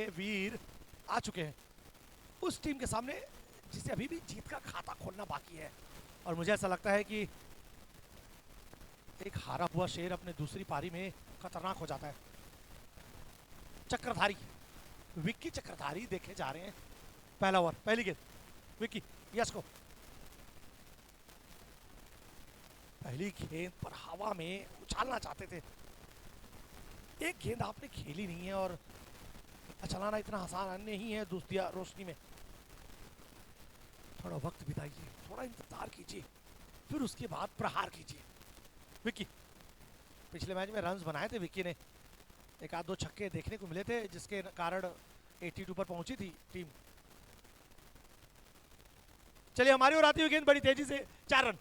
वीर आ चुके हैं उस टीम के सामने जिसे अभी भी जीत का खाता खोलना बाकी है। और मुझे ऐसा लगता है कि एक हारा हुआ शेर अपने दूसरी पारी में खतरनाक हो जाता है। चक्रधारी विक्की चक्रधारी देखे जा रहे हैं। पहला ओवर, पहली गेंद विक्की यस को। पहली गेंद पर हवा में उछालना चाहते थे। एक गेंद आपने खेली नहीं है और चलाना इतना आसान नहीं है दोस्तिया रोशनी में। थोड़ा वक्त बिताइए, थोड़ा इंतजार कीजिए, फिर उसके बाद प्रहार कीजिए। विक्की पिछले मैच में रन्स बनाए थे विक्की ने, एक आध दो छक्के देखने को मिले थे जिसके कारण 82 पर पहुंची थी टीम। चलिए हमारी ओर आती हुई गेंद बड़ी तेजी से 4 रन।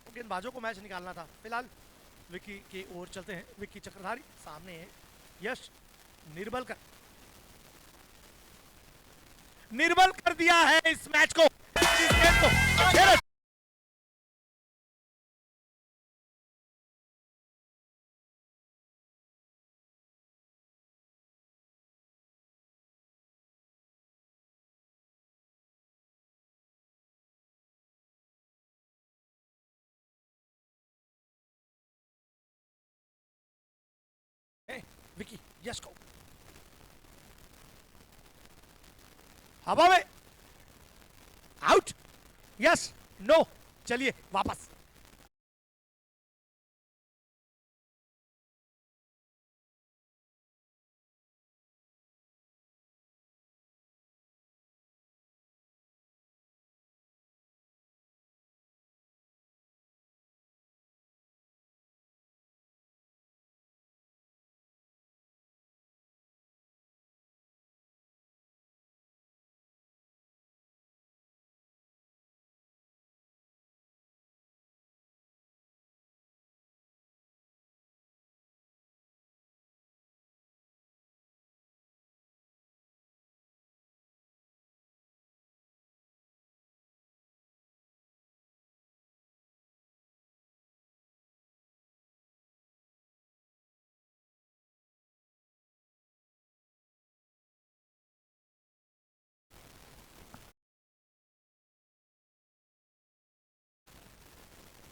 गेंदबाजों को मैच निकालना था। फिलहाल विक्की की ओर चलते हैं। विक्की चक्रधारी सामने है यश निर्बल कर दिया है इस मैच को, इस गेम को। विक्की यश को हवा में आउट, यस नो। चलिए वापस।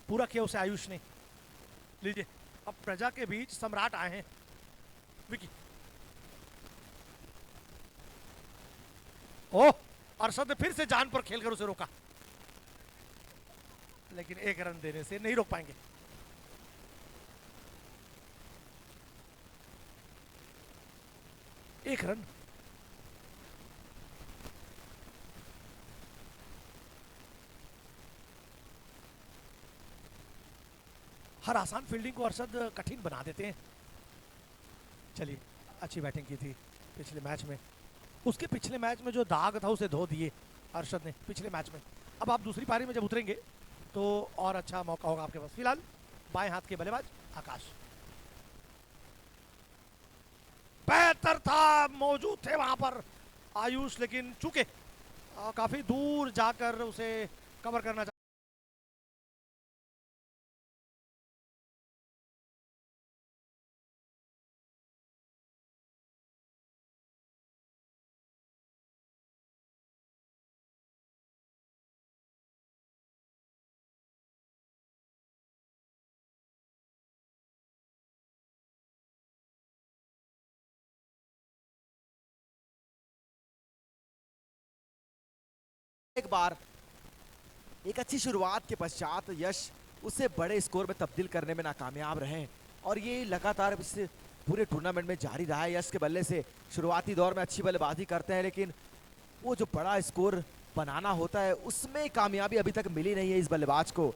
पूरा किया उसे आयुष ने। लीजिए अब प्रजा के बीच सम्राट आए हैं। विकी ओह, अरशद ने फिर से जान पर खेलकर उसे रोका, लेकिन एक रन देने से नहीं रोक पाएंगे। एक रन। हर आसान फील्डिंग को अरशद कठिन बना देते हैं। चलिए अच्छी बैटिंग की थी पिछले मैच में, उसके पिछले मैच में जो दाग था उसे धो दिए अरशद ने पिछले मैच में। अब आप दूसरी पारी में जब उतरेंगे तो और अच्छा मौका होगा आपके पास। फिलहाल बाएं हाथ के बल्लेबाज आकाश बेहतर था, मौजूद थे वहां पर आयुष, लेकिन चूंकि काफी दूर जाकर उसे कवर करना एक बार एक अच्छी शुरुआत के पश्चात यश उसे बड़े स्कोर में तब्दील करने में नाकामयाब रहे और ये लगातार इस पूरे टूर्नामेंट में जारी रहा है। यश के बल्ले से शुरुआती दौर में अच्छी बल्लेबाजी करते हैं, लेकिन वो जो बड़ा स्कोर बनाना होता है उसमें कामयाबी अभी तक मिली नहीं है इस बल्लेबाज को।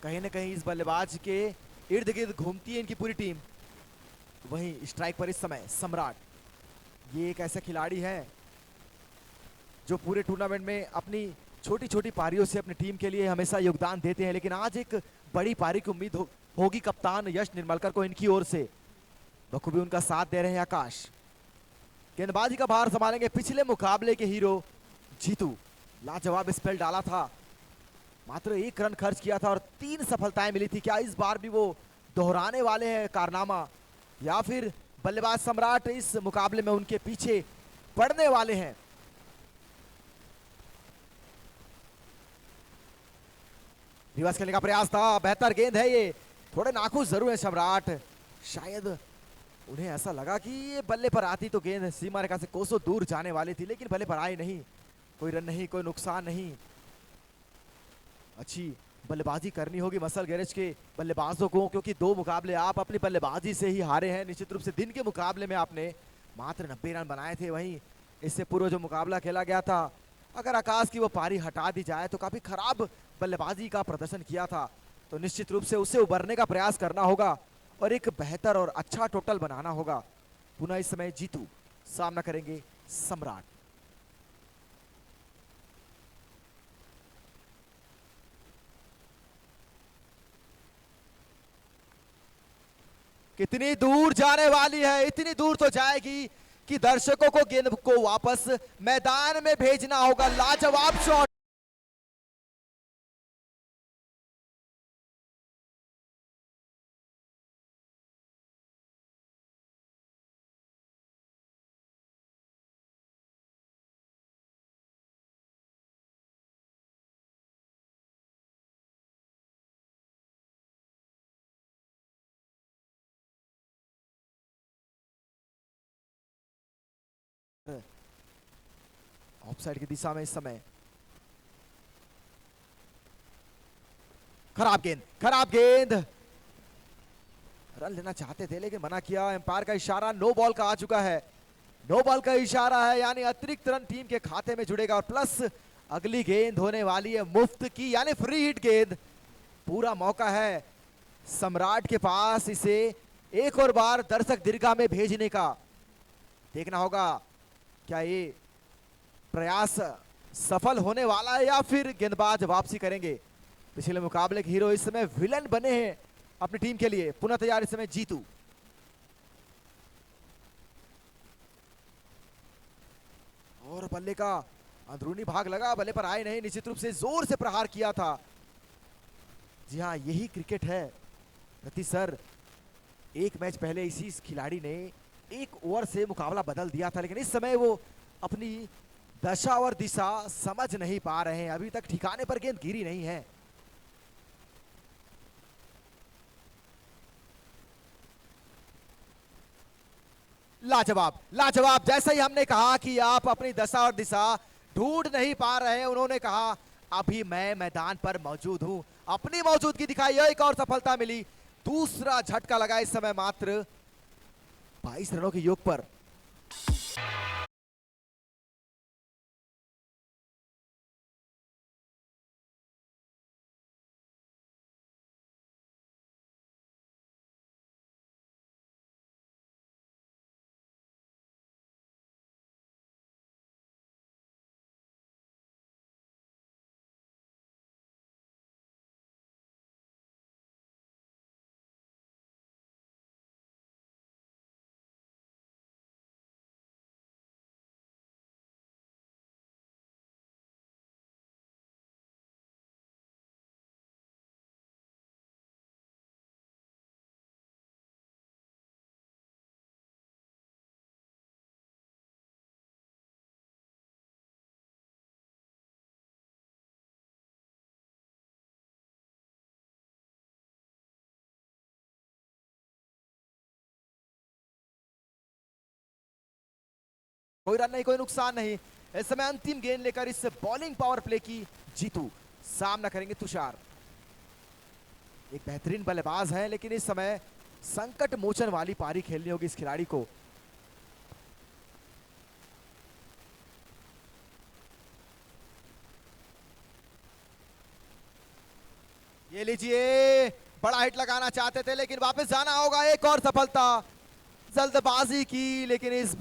कहीं ना कहीं इस बल्लेबाज के इर्द गिर्द घूमती है इनकी पूरी टीम। वहीं स्ट्राइक पर इस समय सम्राट, ये एक ऐसा खिलाड़ी है जो पूरे टूर्नामेंट में अपनी छोटी छोटी पारियों से अपनी टीम के लिए हमेशा योगदान देते हैं, लेकिन आज एक बड़ी पारी की उम्मीद होगी कप्तान यश निर्मलकर को इनकी ओर से। बखूबी उनका साथ दे रहे हैं आकाश। गेंदबाजी का भार संभालेंगे पिछले मुकाबले के हीरो जीतू। लाजवाब स्पेल डाला था, मात्र 1 रन खर्च किया था और 3 सफलताएं मिली थी। क्या इस बार भी वो दोहराने वाले हैं कारनामा, या फिर बल्लेबाज सम्राट इस मुकाबले में उनके पीछे पड़ने वाले हैं? रिवर्स खेलने का प्रयास था, बेहतर गेंद है ये। थोड़े नाखुश जरूर है सम्राट, शायद उन्हें ऐसा लगा कि ये बल्ले पर आती तो गेंद सीमा रेखा से कोसों दूर जाने वाली थी, लेकिन बल्ले पर आई नहीं। कोई रन नहीं, कोई नुकसान नहीं। अच्छी बल्लेबाजी करनी होगी मसल गैरेज के बल्लेबाजों को, क्योंकि 2 मुकाबले आप अपनी बल्लेबाजी से ही हारे हैं। निश्चित रूप से दिन के मुकाबले में आपने मात्र 90 रन बनाए थे, वहीं इससे पूर्व जो मुकाबला खेला गया था, अगर आकाश की वो पारी हटा दी जाए तो काफी खराब बल्लेबाजी का प्रदर्शन किया था। तो निश्चित रूप से उससे उबरने का प्रयास करना होगा और एक बेहतर और अच्छा टोटल बनाना होगा। पुनः इस समय जीतू सामना करेंगे सम्राट। कितनी दूर जाने वाली है, इतनी दूर तो जाएगी कि दर्शकों को गेंद को वापस मैदान में भेजना होगा। लाजवाब शॉट, ऑफसाइड की दिशा में इस समय। खराब गेंद, खराब गेंद। रन लेना चाहते थे लेकिन मना किया। एम्पायर का इशारा नो बॉल का आ चुका है। नो बॉल का इशारा है, यानी अतिरिक्त रन टीम के खाते में जुड़ेगा और प्लस अगली गेंद होने वाली है मुफ्त की, यानी फ्री हिट गेंद। पूरा मौका है सम्राट के पास इसे एक और बार दर्शक दीर्घा में भेजने का। देखना होगा क्या ये प्रयास सफल होने वाला है या फिर गेंदबाज वापसी करेंगे। पिछले मुकाबले के हीरो इस समय विलन बने हैं अपनी टीम के लिए। पुनः तैयार इस समय जीतू। और बल्ले का अंदरूनी भाग लगा, बल्ले पर आए नहीं। निश्चित रूप से जोर से प्रहार किया था। जी हाँ, यही क्रिकेट है रति सर। एक मैच पहले इसी खिलाड़ी ने 1 ओवर से मुकाबला बदल दिया था, लेकिन इस समय वो अपनी दशा और दिशा समझ नहीं पा रहे हैं। अभी तक ठिकाने पर गेंद गिरी नहीं है। लाजवाब, लाजवाब। जैसा ही हमने कहा कि आप अपनी दशा और दिशा ढूंढ नहीं पा रहे हैं, उन्होंने कहा अभी मैं मैदान पर मौजूद हूं। अपनी मौजूदगी दिखाई, एक और सफलता मिली। दूसरा झटका लगा इस समय मात्र 22 रनों के योग पर। कोई रन नहीं, कोई नुकसान नहीं। इस समय अंतिम गेंद लेकर इस बॉलिंग पावर प्ले की जीतू सामना करेंगे तुषार। एक बेहतरीन बल्लेबाज है, लेकिन इस समय संकट मोचन वाली पारी खेलनी होगी इस खिलाड़ी को। ये लीजिए, बड़ा हिट लगाना चाहते थे लेकिन वापस जाना होगा। एक और सफलता, जल्दबाजी की लेकिन इस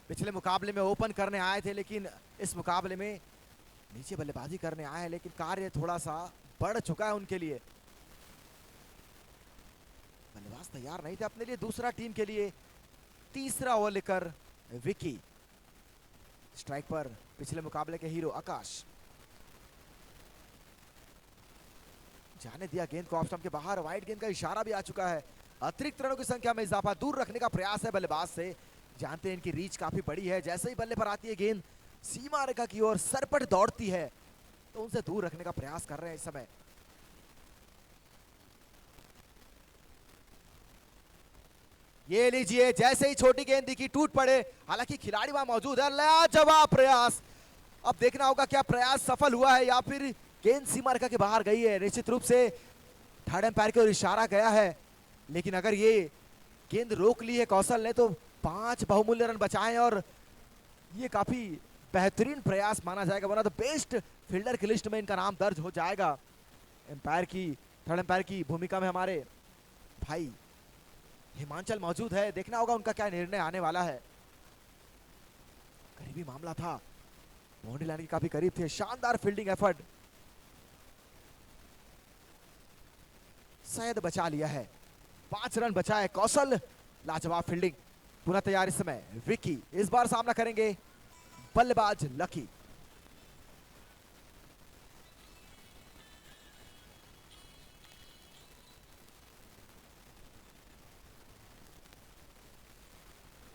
पिछले मुकाबले में ओपन करने आए थे, लेकिन इस मुकाबले में नीचे बल्लेबाजी करने आए हैं, लेकिन कार्य थोड़ा सा बढ़ चुका है उनके लिए। बल्लेबाज तैयार नहीं थे अपने लिए, दूसरा टीम के लिए तीसरा ओवर लेकर विकी। स्ट्राइक पर पिछले मुकाबले के हीरो आकाश। जाने दिया गेंद को ऑफ स्टंप के बाहर, वाइड गेंद का इशारा भी आ चुका है। अतिरिक्त रनों की संख्या में इजाफा, दूर रखने का प्रयास है बल्लेबाज से। जानते हैं इनकी रीच काफी बड़ी है, जैसे ही बल्ले पर आती है गेंद सीमा रेखा की ओर सरपट दौड़ती है, तो उनसे दूर रखने का प्रयास कर रहे हैं इस समय। ये लीजिए, जैसे ही छोटी गेंद दिखी टूट पड़े, हालांकि खिलाड़ी वहां मौजूद है। लाजवाब प्रयास। अब देखना होगा क्या प्रयास सफल हुआ है या फिर गेंद सीमा रेखा के बाहर गई है। निश्चित रूप से थर्ड एम्पायर की ओर इशारा गया है, लेकिन अगर ये गेंद रोक ली है कौशल ने तो 5 बहुमूल्य रन बचाए और ये काफी बेहतरीन प्रयास माना जाएगा, वरना तो बेस्ट फील्डर की लिस्ट में इनका नाम दर्ज हो जाएगा। एम्पायर की, थर्ड एम्पायर की भूमिका में हमारे भाई हिमांचल मौजूद है। देखना होगा उनका क्या निर्णय आने वाला है। करीबी मामला था, बाउंड्री लाइन के काफी करीब थे। शानदार फील्डिंग एफर्ट, शायद बचा लिया है। 5 रन बचाए कौशल, लाजवाब फील्डिंग। पुनः तैयार इस समय विकी, इस बार सामना करेंगे बल्लेबाज Lucky.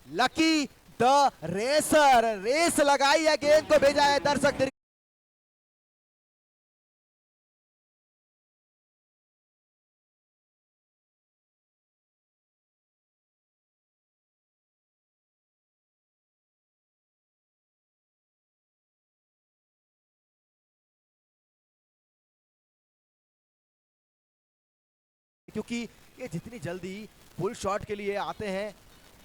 Lucky the racer, race लगाई है, गेंद को भेजा है दर्शक। क्योंकि ये जितनी जल्दी फुल शॉट के लिए आते हैं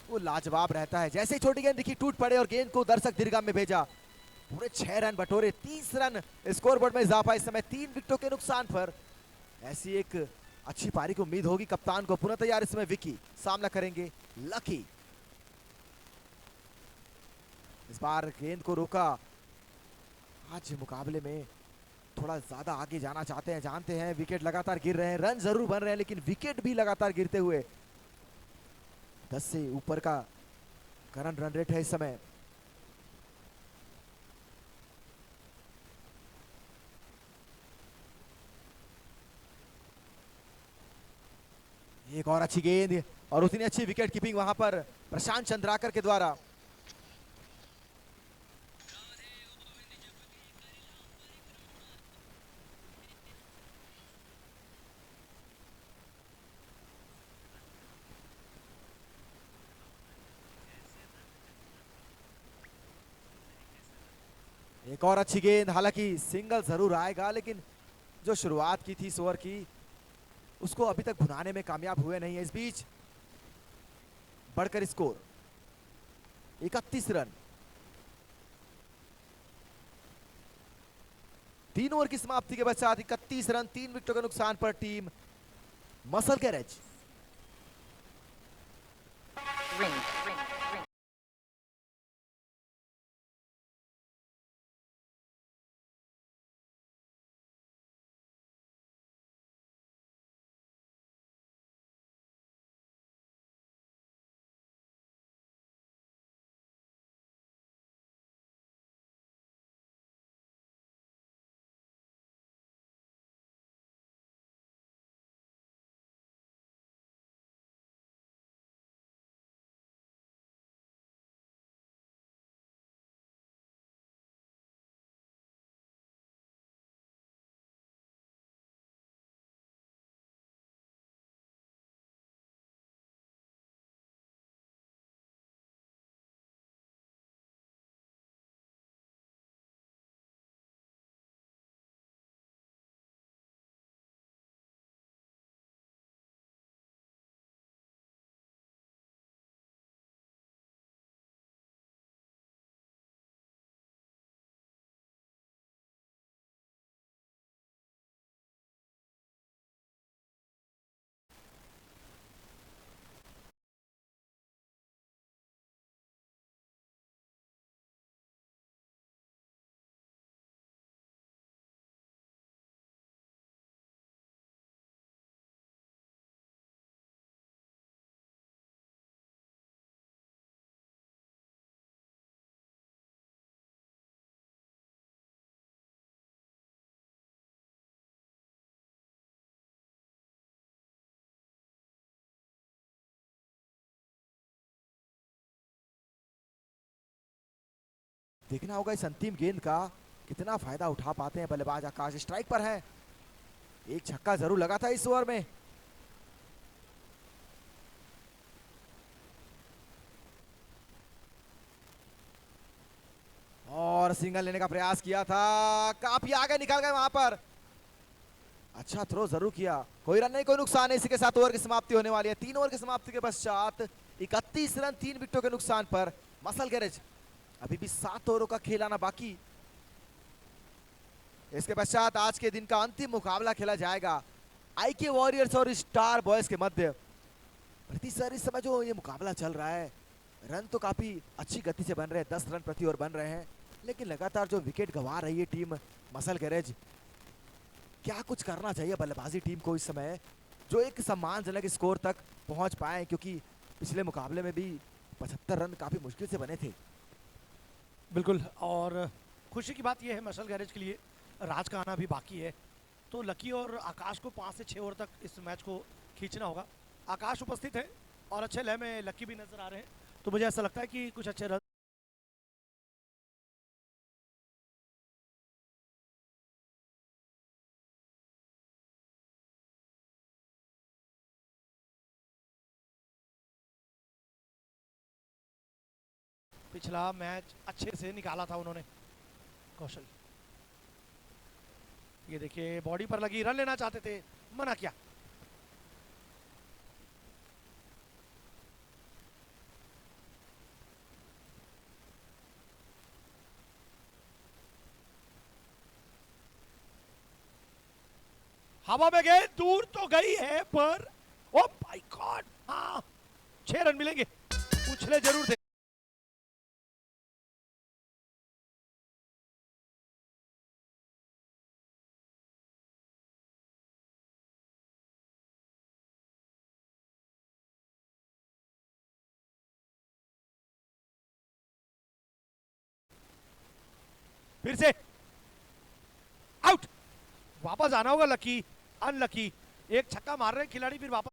वो लाजवाब रहता है। जैसे ही छोटी गेंद दिखी टूट पड़े और गेंद को दर्शक दीर्घा में भेजा। पूरे 6 रन बटोरे, 30 रन स्कोरबोर्ड में इजाफा इस समय 3 विकेटों के नुकसान पर। ऐसी एक अच्छी पारी की उम्मीद होगी कप्तान को। पुनः तैयार इस समय विकी, सामना करेंगे लकी। इस बार गेंद को रोका। आज मुकाबले में थोड़ा ज्यादा आगे जाना चाहते हैं, जानते हैं विकेट लगातार गिर रहे हैं, रन जरूर बन रहे हैं लेकिन विकेट भी लगातार गिरते हुए। 10 से ऊपर का करंट रन रेट है इस समय। एक और अच्छी गेंद और उतनी अच्छी विकेट कीपिंग वहां पर प्रशांत चंद्राकर के द्वारा। एक और अच्छी गेंद, हालांकि सिंगल जरूर आएगा लेकिन जो शुरुआत की थी इस ओवर की उसको अभी तक भुनाने में कामयाब हुए नहीं है। इस बीच बढ़कर स्कोर 31 रन। 3 ओवर की समाप्ति के पश्चात 31 रन, 3 विकेटों के नुकसान पर टीम मसल गैरेज। देखना होगा इस अंतिम गेंद का कितना फायदा उठा पाते हैं बल्लेबाज आकाश। स्ट्राइक पर है, एक छक्का जरूर लगा था इस ओवर में। और सिंगल लेने का प्रयास किया था, काफी आगे निकल गए वहां पर। अच्छा थ्रो जरूर किया, कोई रन नहीं कोई नुकसान है। इसी के साथ ओवर की समाप्ति होने वाली है। 3 ओवर की समाप्ति के पश्चात 31 रन 3 विकेटों के नुकसान पर मसल गैरेज अभी भी 7 ओवरों का खेल आना बाकी। इसके पश्चात आज के दिन का अंतिम मुकाबला खेला जाएगा आईके वॉरियर्स और स्टार बॉयज के मध्य। प्रति सर इस समय जो ये मुकाबला चल रहा है, रन तो काफी अच्छी गति से बन रहे हैं, 10 रन प्रति ओवर बन रहे हैं, लेकिन लगातार जो विकेट गंवा रही है टीम मसल गैरेज। क्या कुछ करना चाहिए बल्लेबाजी टीम को इस समय जो एक सम्मानजनक स्कोर तक पहुंच पाए, क्योंकि पिछले मुकाबले में भी 75 रन काफी मुश्किल से बने थे। बिल्कुल, और खुशी की बात यह है मसल गैरेज के लिए राज का आना भी बाकी है, तो लकी और आकाश को 5 से 6 ओवर तक इस मैच को खींचना होगा। आकाश उपस्थित है और अच्छे लय में लकी भी नजर आ रहे हैं, तो मुझे ऐसा लगता है कि कुछ अच्छे रन पिछला मैच अच्छे से निकाला था उन्होंने कौशल। ये देखिए बॉडी पर लगी, रन लेना चाहते थे, मना किया। हवा में गए, दूर तो गई है पर ओ माय गॉड, हाँ 6 रन मिलेंगे, उछले जरूर थे। फिर से आउट, वापस आना होगा लकी, अनलकी। एक छक्का मार रहे हैं खिलाड़ी, फिर वापस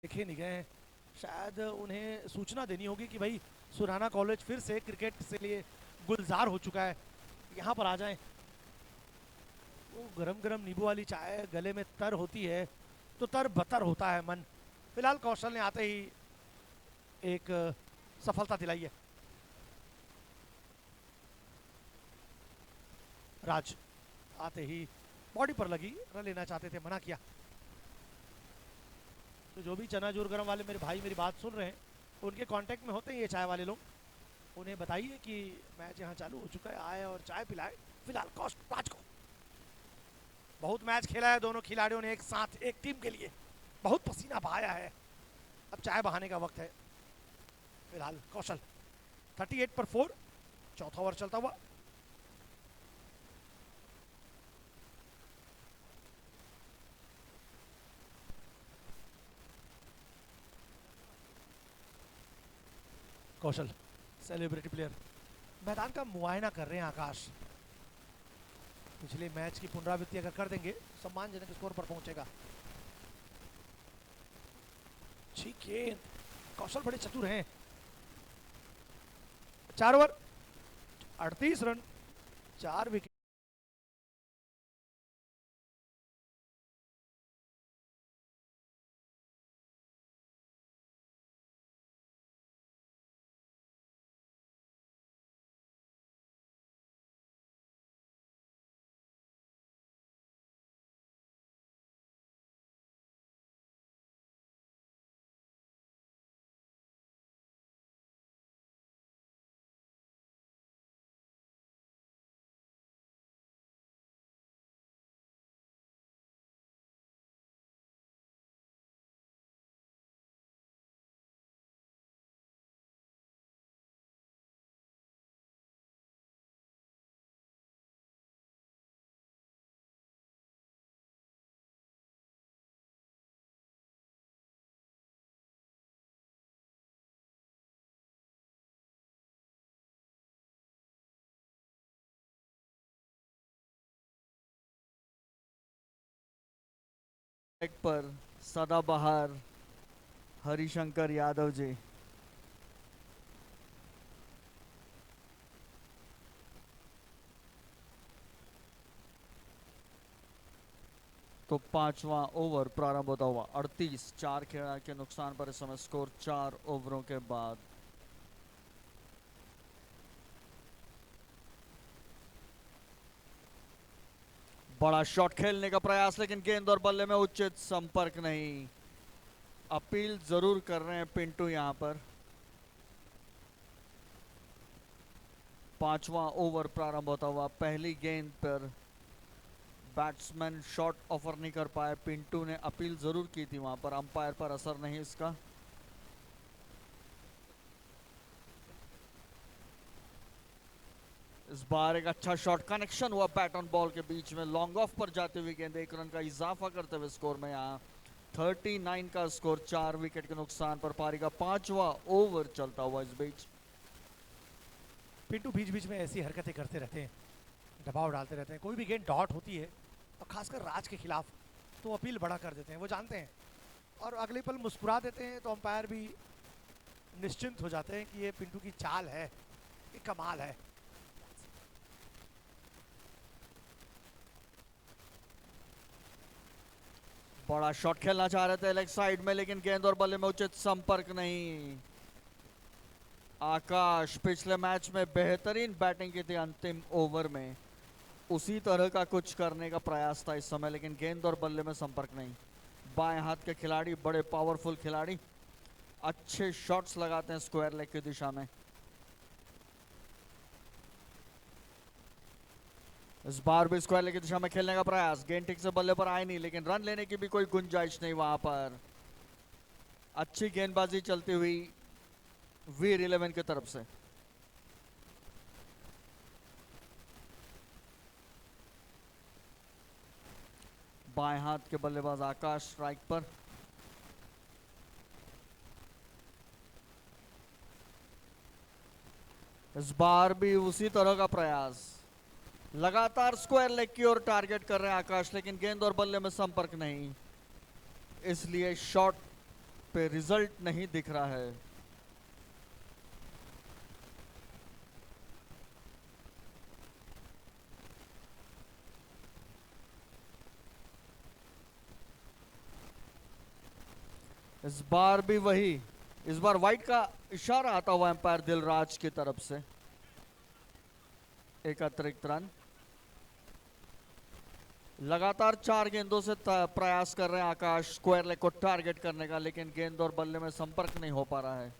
देखे नहीं गए। शायद उन्हें सूचना देनी होगी कि भाई सुराना कॉलेज फिर से क्रिकेट से लिए गुलजार हो चुका है, यहाँ पर आ जाएं। वो गरम गरम नींबू वाली चाय गले में तर होती है तो तर बतर होता है मन। फिलहाल कौशल ने आते ही एक सफलता दिलाई है। राज आते ही बॉडी पर लगी, रन लेना चाहते थे, मना किया। तो जो भी चनाचूर गरम वाले मेरे भाई मेरी बात सुन रहे हैं, उनके कांटेक्ट में होते हैं ये चाय वाले लोग, उन्हें बताइए कि मैच यहाँ चालू हो चुका है, आए और चाय पिलाए। फिलहाल राज को बहुत मैच खेला है दोनों खिलाड़ियों ने एक साथ एक टीम के लिए, बहुत पसीना बहाया है, अब चाय बहाने का वक्त है। फिलहाल कौशल 38 पर 4, चौथा ओवर चलता हुआ। कौशल सेलिब्रिटी प्लेयर मैदान का मुआयना कर रहे हैं आकाश। पिछले मैच की पुनरावृत्ति अगर कर देंगे सम्मानजनक स्कोर पर पहुंचेगा। ठीक है, कौशल बड़े चतुर हैं। 4 ओवर 38 रन, 4 विकेट। एक पर सदाबहार हरिशंकर यादव जी। तो पांचवा ओवर प्रारंभ होता हुआ 38 4 खिलाड़ी के नुकसान पर इस समय स्कोर 4 ओवरों के बाद। बड़ा शॉट खेलने का प्रयास लेकिन गेंद और बल्ले में उचित संपर्क नहीं। अपील जरूर कर रहे हैं पिंटू यहां पर। पांचवा ओवर प्रारंभ होता हुआ पहली गेंद पर बैट्समैन शॉट ऑफर नहीं कर पाए। पिंटू ने अपील जरूर की थी वहां पर, अंपायर पर असर नहीं इसका। इस बार एक अच्छा शॉट कनेक्शन हुआ बैट ऑन बॉल के बीच में, लॉन्ग ऑफ पर जाते हुए गेंद 1 रन का इजाफा करते हुए स्कोर में यहाँ 39 का स्कोर 4 विकेट के नुकसान पर। पारी का पांचवा ओवर चलता हुआ इस बीच पिंटू बीच बीच में ऐसी हरकतें करते रहते हैं, दबाव डालते रहते हैं। कोई भी गेंद डॉट होती है और खासकर राज के खिलाफ तो अपील बड़ा कर देते हैं, वो जानते हैं। और अगले पल मुस्कुरा देते हैं तो अंपायर भी निश्चिंत हो जाते हैं कि ये पिंटू की चाल है, ये कमाल है। बड़ा शॉट खेलना चाह रहे थे लेग साइड में, लेकिन गेंद और बल्ले में उचित संपर्क नहीं। आकाश पिछले मैच में बेहतरीन बैटिंग की थी अंतिम ओवर में, उसी तरह का कुछ करने का प्रयास था इस समय, लेकिन गेंद और बल्ले में संपर्क नहीं। बाएं हाथ के खिलाड़ी, बड़े पावरफुल खिलाड़ी, अच्छे शॉट्स लगाते हैं स्क्वायर लेग की दिशा में। इस बार भी स्क्वायर लेग की दिशा में खेलने का प्रयास, गेंद ठीक से बल्ले पर आए नहीं, लेकिन रन लेने की भी कोई गुंजाइश नहीं वहां पर। अच्छी गेंदबाजी चलती हुई वीर 11 की तरफ से। बाएं हाथ के बल्लेबाज आकाश स्ट्राइक पर। इस बार भी उसी तरह का प्रयास, लगातार स्क्वायर लेग की ओर टारगेट कर रहे हैं आकाश, लेकिन गेंद और बल्ले में संपर्क नहीं, इसलिए शॉट पे रिजल्ट नहीं दिख रहा है। इस बार भी वही, इस बार वाइट का इशारा आता हुआ एम्पायर दिलराज की तरफ से। एक अतिरिक्त रन। लगातार 4 गेंदों से प्रयास कर रहे हैं आकाश स्क्वायर लेग को टारगेट करने का, लेकिन गेंद और बल्ले में संपर्क नहीं हो पा रहा है।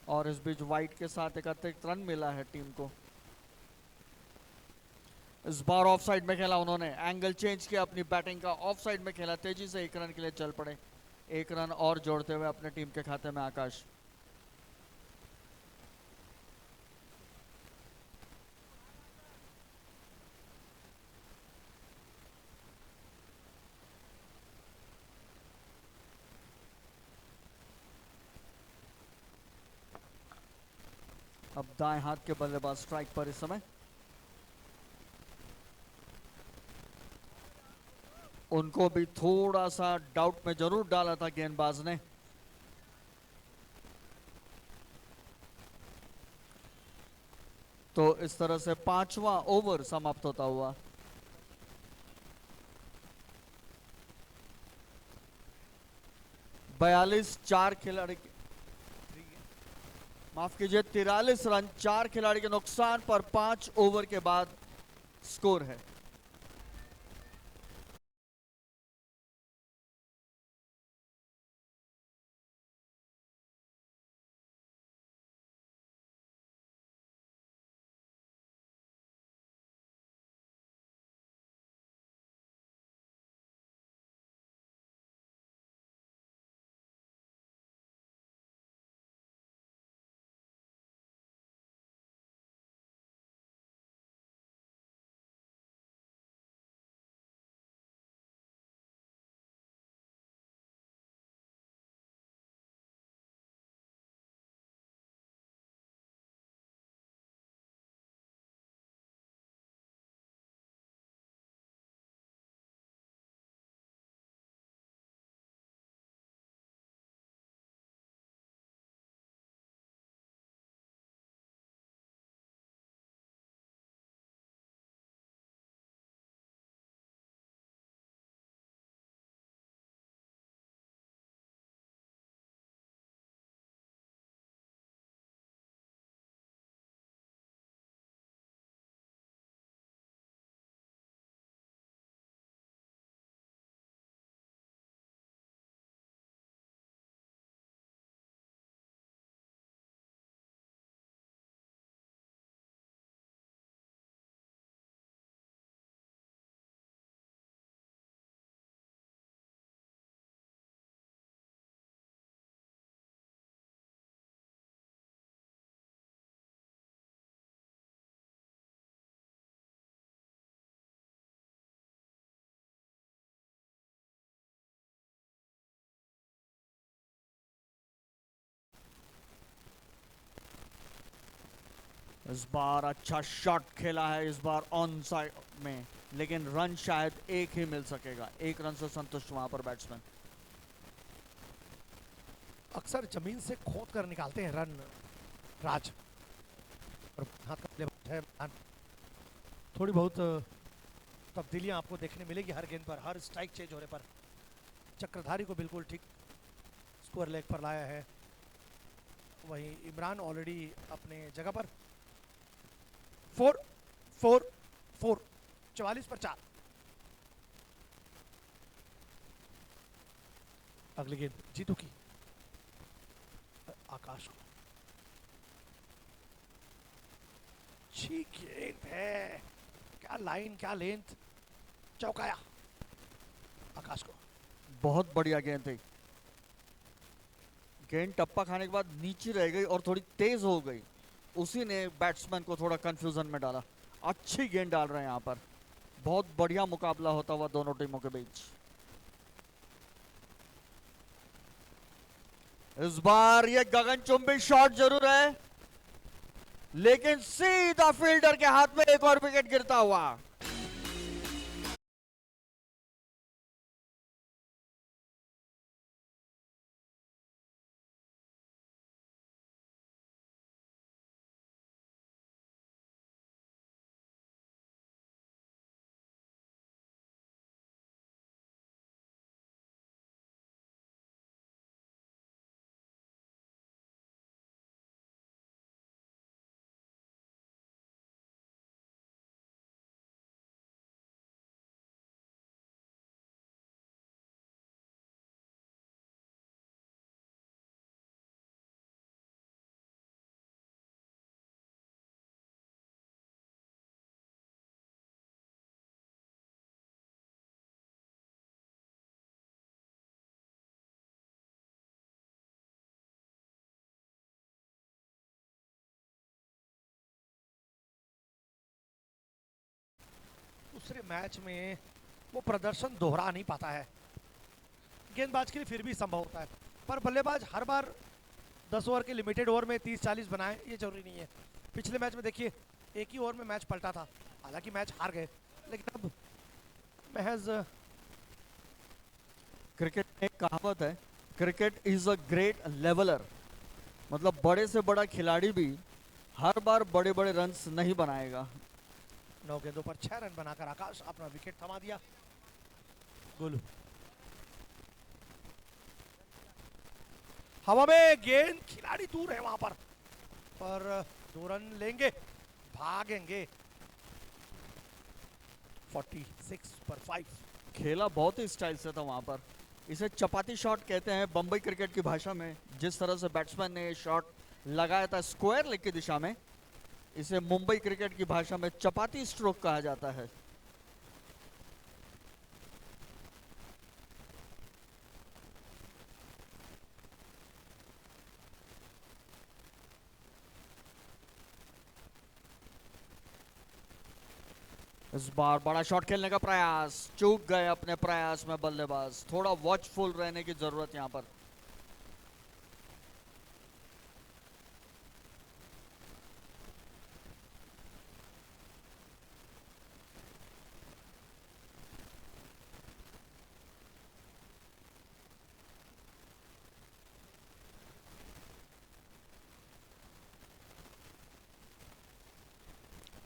और इस बीच वाइट के साथ एक अतिरिक्त रन मिला है टीम को। इस बार ऑफ साइड में खेला उन्होंने, एंगल चेंज किया अपनी बैटिंग का, ऑफ साइड में खेला, तेजी से 1 रन के लिए चल पड़े। 1 रन और जोड़ते हुए अपने टीम के खाते में आकाश। अब दाएं हाथ के बल्लेबाज स्ट्राइक पर इस समय। उनको भी थोड़ा सा डाउट में जरूर डाला था गेंदबाज ने। तो इस तरह से 5वां ओवर समाप्त होता हुआ। बयालीस 4 खिलाड़ी, माफ कीजिए 43 रन 4 खिलाड़ी के नुकसान पर 5 ओवर के बाद स्कोर है। इस बार अच्छा शॉट खेला है इस बार ऑन साइड में, लेकिन रन शायद एक ही मिल सकेगा, एक रन से संतुष्ट वहां पर बैट्समैन। अक्सर जमीन से खोद कर निकालते हैं रन राज, और हाथ का बल्लेबाज है इमरान। थोड़ी बहुत तब्दीलियां आपको देखने मिलेगी हर गेंद पर, हर स्ट्राइक चेंज होने पर। चक्रधारी को बिल्कुल ठीक स्कोर लेग पर लाया है, वहीं इमरान ऑलरेडी अपने जगह पर। 4 4 4, 44 पर 4। अगली गेंद जीतू की, आकाश को। अच्छी गेंद है, क्या लाइन क्या लेंथ, चौकाया आकाश को। बहुत बढ़िया गेंद थी, गेंद टप्पा खाने के बाद नीचे रह गई और थोड़ी तेज हो गई, उसी ने बैट्समैन को थोड़ा कंफ्यूजन में डाला। अच्छी गेंद डाल रहे हैं यहाँ पर, बहुत बढ़िया मुकाबला होता हुआ दोनों टीमों के बीच। इस बार ये गगनचुंबी शॉट जरूर है, लेकिन सीधा फील्डर के हाथ में एक और विकेट गिरता हुआ। दूसरे मैच में वो प्रदर्शन दोहरा नहीं पाता है, गेंदबाज के लिए फिर भी संभव होता है, पर बल्लेबाज हर बार 10 ओवर के लिमिटेड ओवर में 30-40 बनाए ये जरूरी नहीं है। पिछले मैच में देखिए एक ही ओवर में मैच पलटा था, हालांकि मैच हार गए, लेकिन अब महज क्रिकेट में एक कहावत है, cricket is a great leveller, मतलब बड़े से बड़ा खिलाड़ी भी हर बार बड़े बड़े रन्स नहीं बनाएगा। 9 गेंदों पर 6 रन बनाकर आकाश अपना विकेट थमा दिया। गोलू हवा में, गेंद खिलाड़ी दूर है वहां पर 2 रन लेंगे, भागेंगे। 46 पर 5। खेला बहुत ही स्टाइल से था वहां पर, इसे चपाती शॉट कहते हैं बंबई क्रिकेट की भाषा में। जिस तरह से बैट्समैन ने शॉट लगाया था स्क्वायर लेग की दिशा में, इसे मुंबई क्रिकेट की भाषा में चपाती स्ट्रोक कहा जाता है। इस बार बड़ा शॉट खेलने का प्रयास, चूक गए अपने प्रयास में बल्लेबाज, थोड़ा वॉचफुल रहने की जरूरत यहां पर।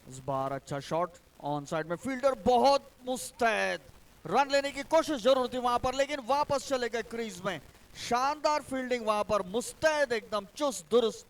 इस बार अच्छा शॉट ऑन साइड में, फील्डर बहुत मुस्तैद, रन लेने की कोशिश जरूर थी वहां पर, लेकिन वापस चले गए क्रीज में। शानदार फील्डिंग वहां पर, मुस्तैद एकदम चुस्त दुरुस्त।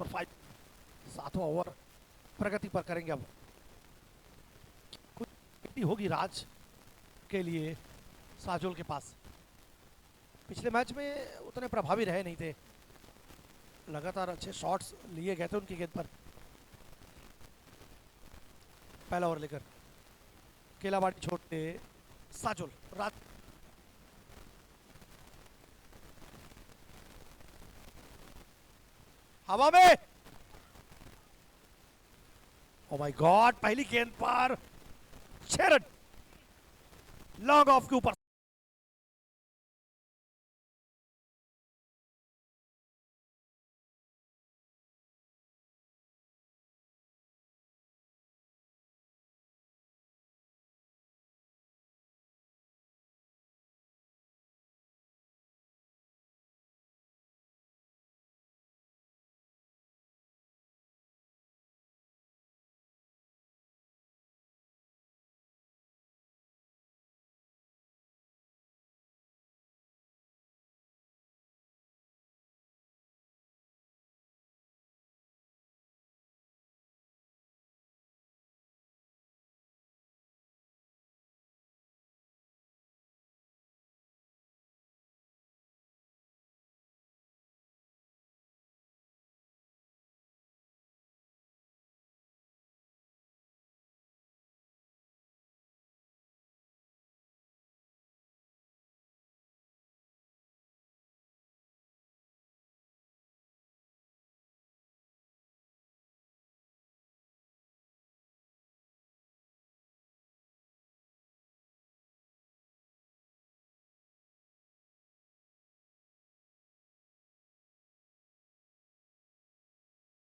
पर 5 7वां ओवर प्रगति पर करेंगे अब। कुछ होगी राज के लिए साजुल के पास। पिछले मैच में उतने प्रभावी रहे नहीं थे, लगातार अच्छे शॉट्स लिए गए थे उनकी गेंद पर। पहला ओवर लेकर केलावाड़ी छोड़ते साजुल, राज हवा में। ओ माय गॉड, पहली गेंद पर 6 रन लॉन्ग ऑफ के ऊपर।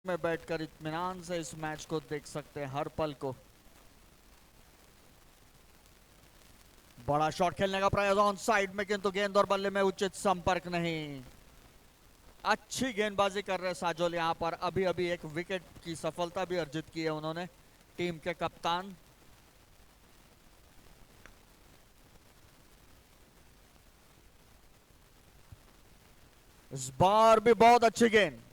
में बैठकर इत्मीनान से इस मैच को देख सकते हैं, हर पल को। बड़ा शॉट खेलने का प्रयास ऑन साइड में, किंतु गेंद और बल्ले में उचित संपर्क नहीं। अच्छी गेंदबाजी कर रहे साजुल यहां पर। अभी अभी एक विकेट की सफलता भी अर्जित की है उन्होंने, टीम के कप्तान। इस बार भी बहुत अच्छी गेंद,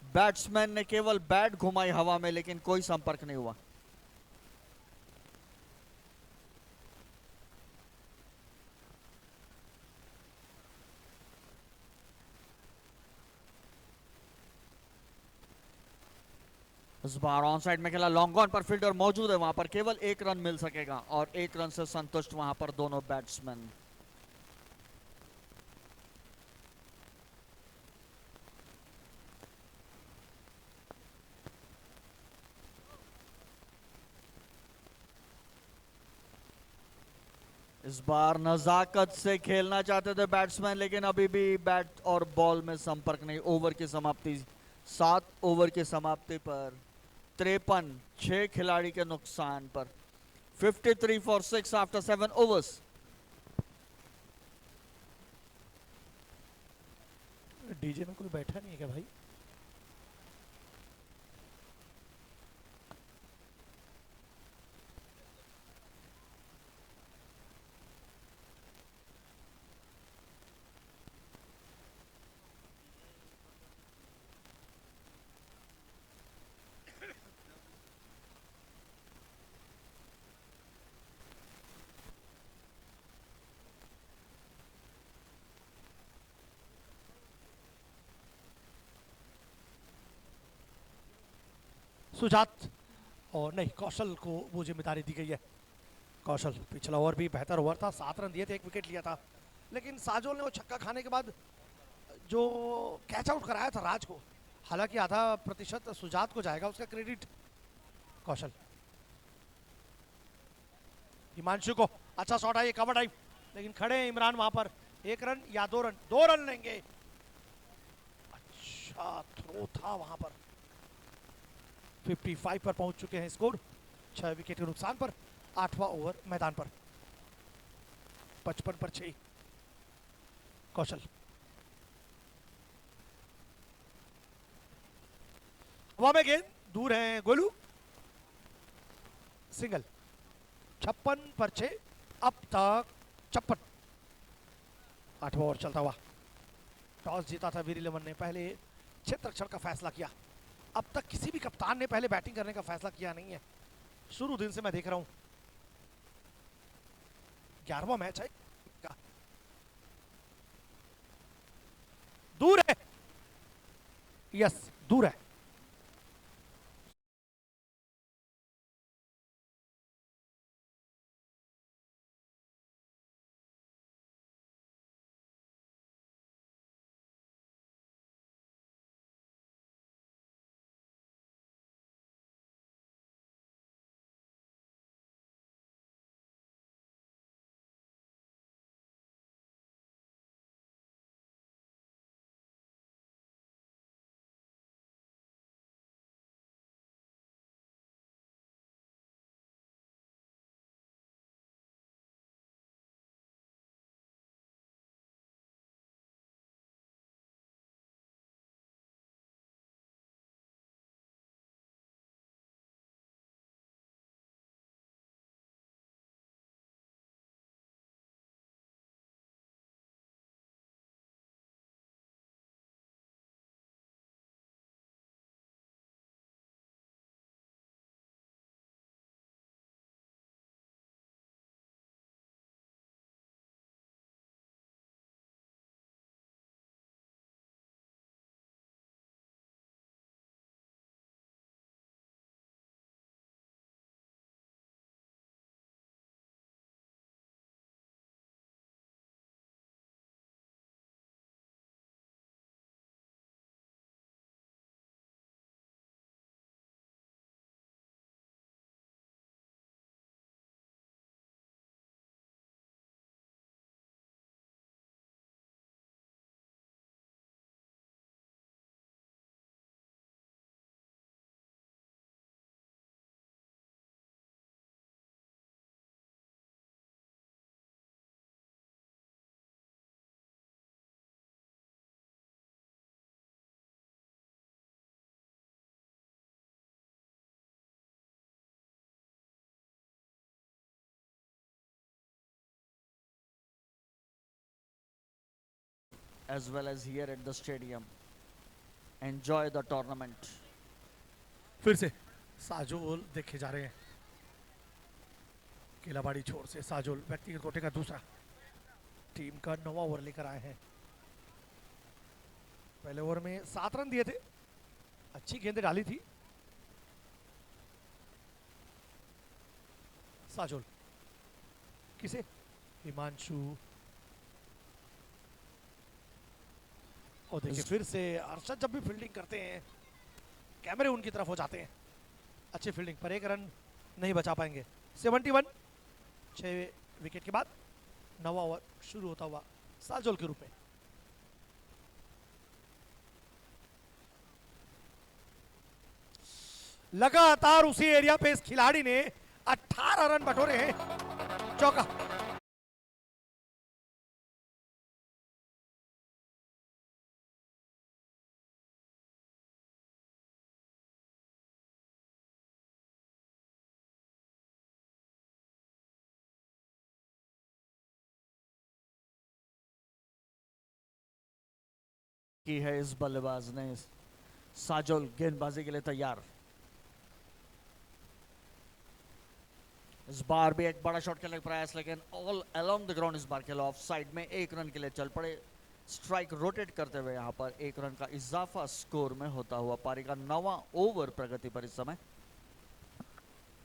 बैट्समैन ने केवल बैट घुमाई हवा में, लेकिन कोई संपर्क नहीं हुआ। इस बार ऑन साइड में खेला, लॉन्ग ऑन पर फील्डर मौजूद है वहां पर, केवल 1 रन मिल सकेगा और 1 रन से संतुष्ट वहां पर दोनों बैट्समैन। इस बार नजाकत से खेलना चाहते थे बैट्समैन, लेकिन अभी भी बैट और बॉल में संपर्क नहीं। ओवर की समाप्ति 7 ओवर की समाप्ति पर 53, 6 खिलाड़ी के नुकसान पर। 53 फॉर 6 आफ्टर 7 ओवर्स। डीजे में कोई बैठा नहीं है क्या भाई? सुजात और नहीं, कौशल को वो जिम्मेदारी दी गई है। कौशल, पिछला ओवर भी बेहतर ओवर था, 7 रन दिए थे, 1 विकेट लिया था, लेकिन साजुल ने वो छक्का खाने के बाद जो कैच आउट कराया था राज को, हालांकि आधा प्रतिशत सुजात को जाएगा उसका क्रेडिट। कौशल, हिमांशु को अच्छा शॉट है, ये कवर ड्राइव, लेकिन खड़े हैं इमरान वहां पर। 1 रन या 2 रन? 2 रन लेंगे। अच्छा थ्रो था वहां पर। 55 पर पहुंच चुके हैं स्कोर, 6 विकेट के नुकसान पर। 8वां ओवर मैदान पर, 55 पर 6। कौशल, हवा में गेंद, दूर है गोलू, सिंगल। 56 पर 6, अब तक 56। 8वां ओवर चलता हुआ, टॉस जीता था वीर इलेवन ने, पहले क्षेत्र रक्षण का फैसला किया। अब तक किसी भी कप्तान ने पहले बैटिंग करने का फैसला किया नहीं है। शुरू दिन से मैं देख रहा हूं, 11वां मैच है। दूर है, यस दूर है। as well as here at the stadium. Enjoy the tournament. फिर से साजोल देखे जा रहे हैं। केलाबाड़ी छोर से साजोल व्यक्तिगत कोटे का दूसरा, टीम का 9वां ओवर लेकर आए हैं। पहले ओवर में 7 रन दिए थे, अच्छी गेंदें डाली थी। साजोल किसे, हिमांशु, और देखिए फिर से अरशद जब भी फील्डिंग करते हैं कैमरे उनकी तरफ हो जाते हैं। अच्छी फील्डिंग पर 1 रन नहीं बचा पाएंगे। 71, 6 विकेट के बाद 9वां ओवर शुरू होता हुआ साजोल के रूप में। लगातार उसी एरिया पे इस खिलाड़ी ने 18 रन बटोरे हैं। चौका, की है इस बल्लेबाज ने। साजोल गेंदबाजी के लिए तैयार। इस बार भी एक बड़ा शॉट खेलने का प्रयास, लेकिन ऑल अलोंग द ग्राउंड इस बार खेला ऑफ साइड में। 1 रन के लिए चल पड़े। स्ट्राइक रोटेट करते हुए यहाँ पर 1 रन का इजाफा स्कोर में होता हुआ पारी का 9वां ओवर प्रगति पर इस समय।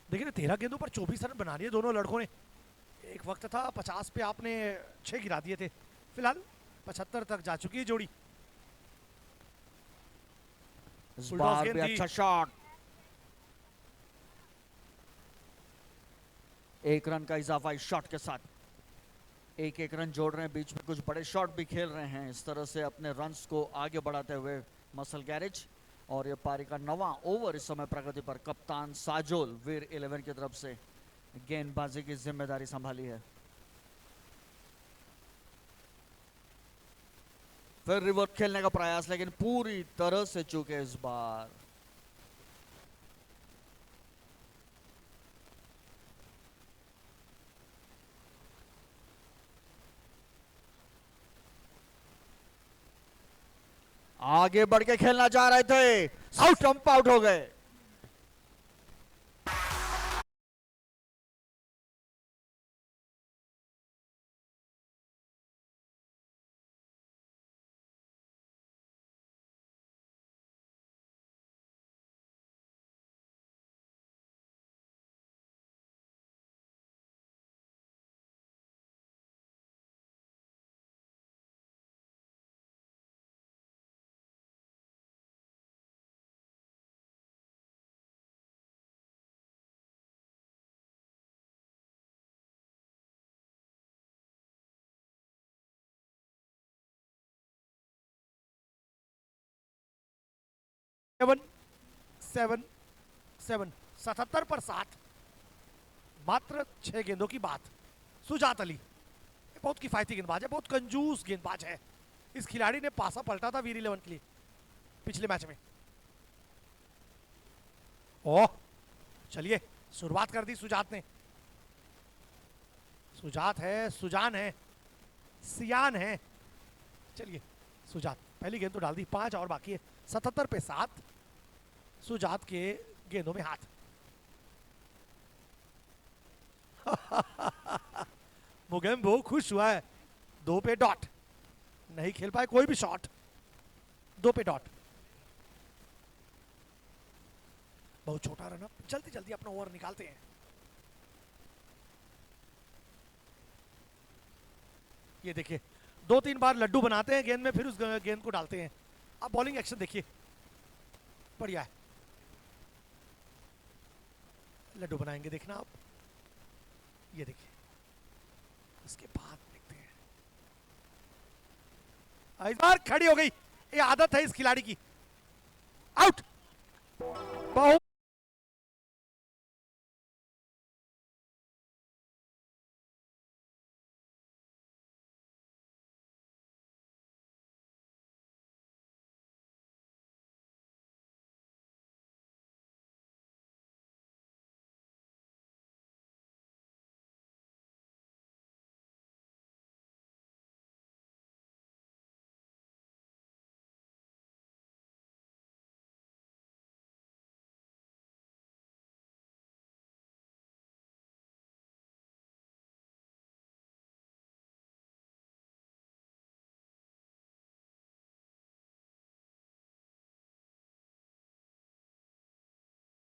देखिए 13 गेंदों पर 24 रन बना लिए दोनों लड़कों ने। एक वक्त था 50 पे आपने 6 गिरा दिए थे, फिलहाल 75 तक जा चुकी है जोड़ी। इस बार भी अच्छा शॉट। 1 रन का इजाफा इस शॉट के साथ। 1-1 रन जोड़ रहे हैं, बीच में कुछ बड़े शॉट भी खेल रहे हैं इस तरह से अपने रन्स को आगे बढ़ाते हुए मसल गैरेज। और ये पारी का 9वां ओवर इस समय प्रगति पर। कप्तान साजोल वीर 11 की तरफ से गेंदबाजी की जिम्मेदारी संभाली है। फिर रिवर्स खेलने का प्रयास, लेकिन पूरी तरह से चूके इस बार। आगे बढ़ के खेलना चाह रहे थे, आउट, स्टंप आउट हो गए। सेवन सेवन सेवन 77 पर 7, मात्र 6 गेंदों की बात। सुजात अली बहुत किफायती गेंदबाज है, बहुत कंजूस गेंदबाज है। इस खिलाड़ी ने पासा पलटा था वीर 11 के लिए पिछले मैच में। ओह चलिए, शुरुआत कर दी सुजात ने। सुजात है, सुजान है, सियान है। चलिए सुजात पहली गेंद तो डाल दी, 5 और बाकी है। 77 पे 7, सुजात के गेंदों में हाथ। मुगेम्बो खुश हुआ है। 2 पे डॉट, नहीं खेल पाए कोई भी शॉट। 2 पे डॉट, बहुत छोटा रन। जल्दी जल्दी अपना ओवर निकालते हैं। ये देखिए 2-3 बार लड्डू बनाते हैं गेंद में, फिर उस गेंद को डालते हैं। अब बॉलिंग एक्शन देखिए, बढ़िया है। लड्डू बनाएंगे देखना आप। ये देखिए, उसके बाद देखते हैं। इस बार खड़ी हो गई, ये आदत है इस खिलाड़ी की। आउट, बहुत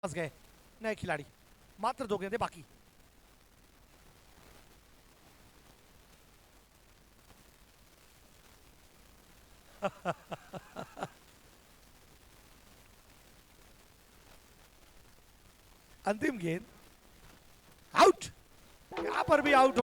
फंस गए नए खिलाड़ी। मात्र 2 गेंदें बाकी। अंतिम गेंद, आउट। यहां पर भी आउट।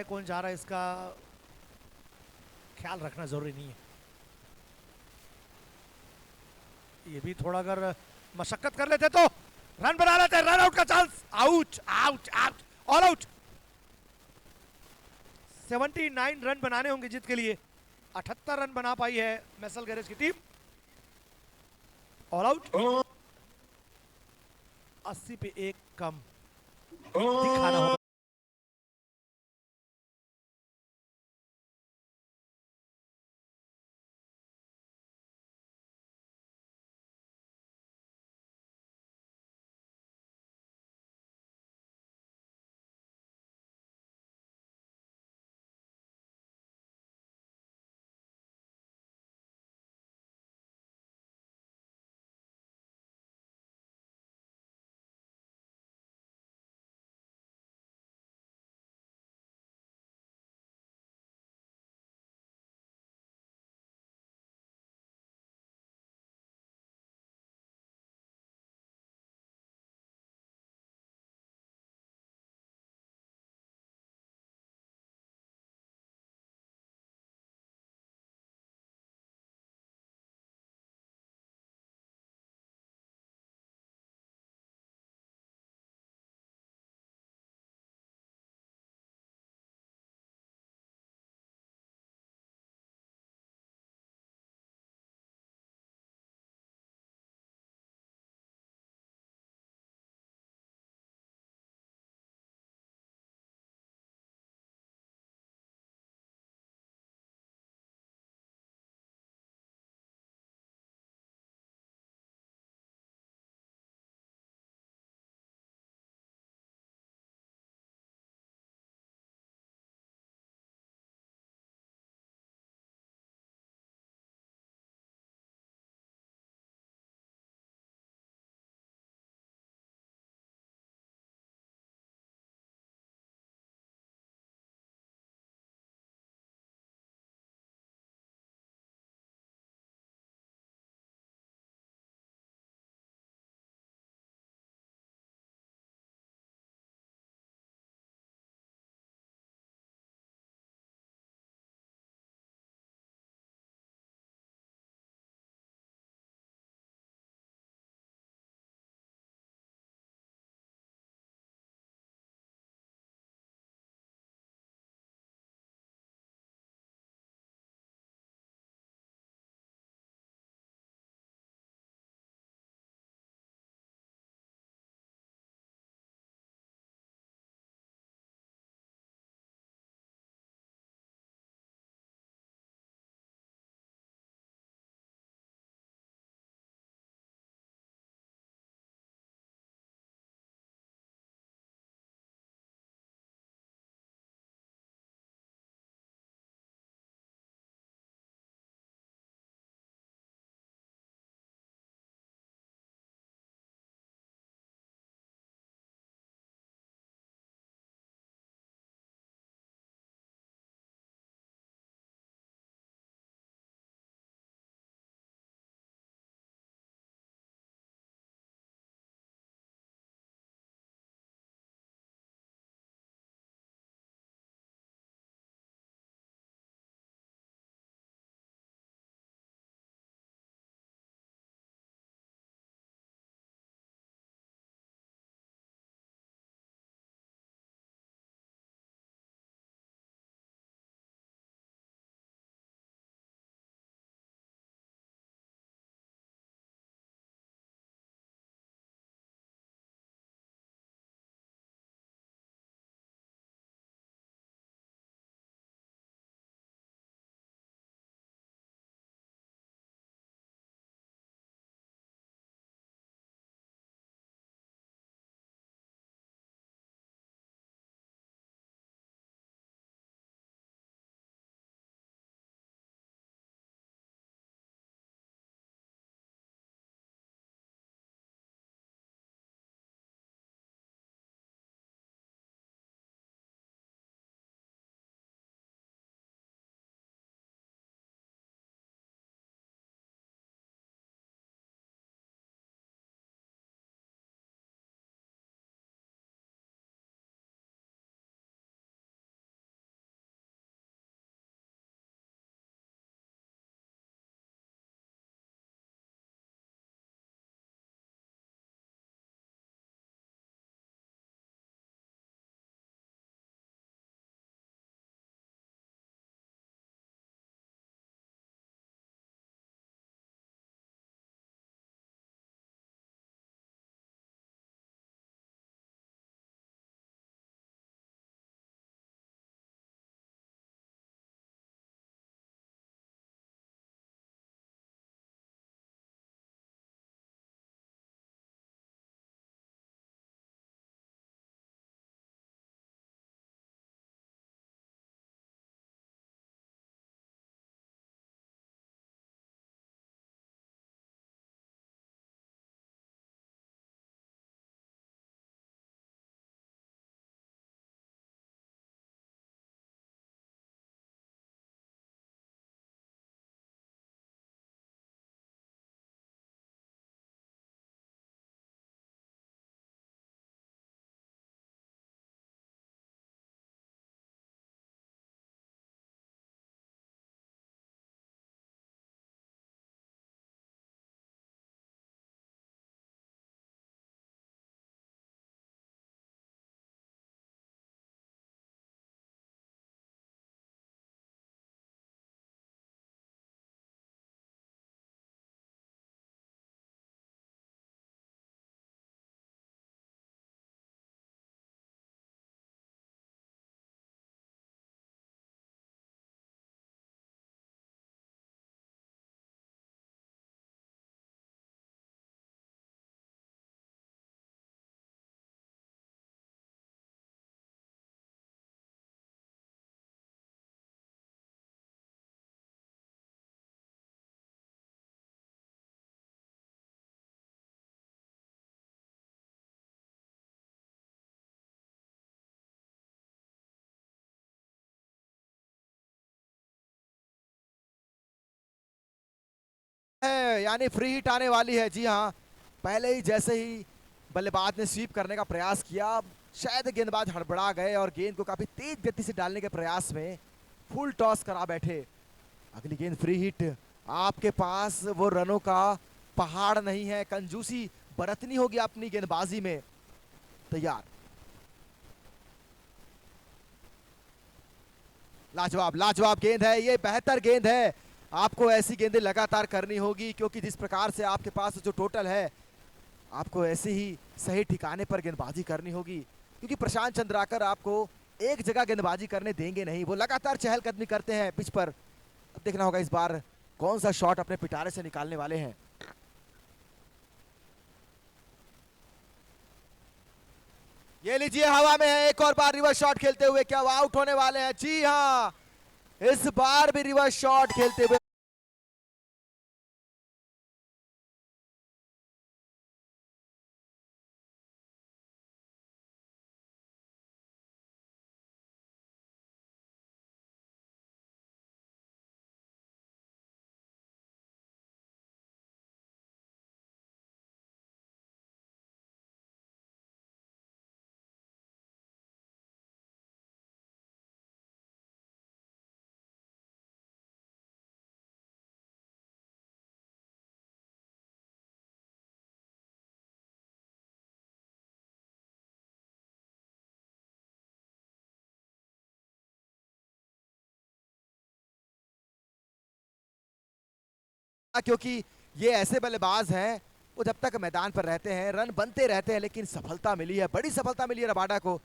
कौन जा रहा है इसका ख्याल रखना जरूरी नहीं है। ये भी थोड़ा अगर मशक्कत कर लेते तो रन बना लेते। रन आउट का chance. Out out out, all out. 79 run बनाने होंगे जीत के लिए। 78 रन बना पाई है मैसल गैरेज की टीम। All out. 80 पे 1 कम दिखाना होगा। यानी फ्री हिट आने वाली है। जी हाँ, पहले ही जैसे ही बल्लेबाज ने स्वीप करने का प्रयास किया, शायद गेंदबाज हड़बड़ा गए और गेंद को काफी तेज गति से डालने के प्रयास में फुल टॉस करा बैठे। अगली गेंद फ्री हिट। आपके पास वो रनों का पहाड़ नहीं है, कंजूसी बरतनी होगी अपनी गेंदबाजी में। तैयार, लाजवाब लाजवाब गेंद है, ये बेहतर गेंद है। आपको ऐसी गेंदें लगातार करनी होगी, क्योंकि जिस प्रकार से आपके पास जो टोटल है, आपको ऐसे ही सही ठिकाने पर गेंदबाजी करनी होगी, क्योंकि प्रशांत चंद्राकर आपको एक जगह गेंदबाजी करने देंगे नहीं। वो लगातार चहलकदमी करते हैं पिच पर। अब देखना होगा इस बार कौन सा शॉट अपने पिटारे से निकालने वाले हैं। ये लीजिए, हवा में है, एक और बार रिवर्स शॉट खेलते हुए क्या वो आउट होने वाले हैं? जी हाँ, इस बार भी रिवर्स शॉट खेलते हुए क्योंकि ये ऐसे बल्लेबाज हैं, वो जब तक मैदान पर रहते हैं रन बनते रहते हैं, लेकिन सफलता मिली है, बड़ी सफलता मिली है रबाडा को।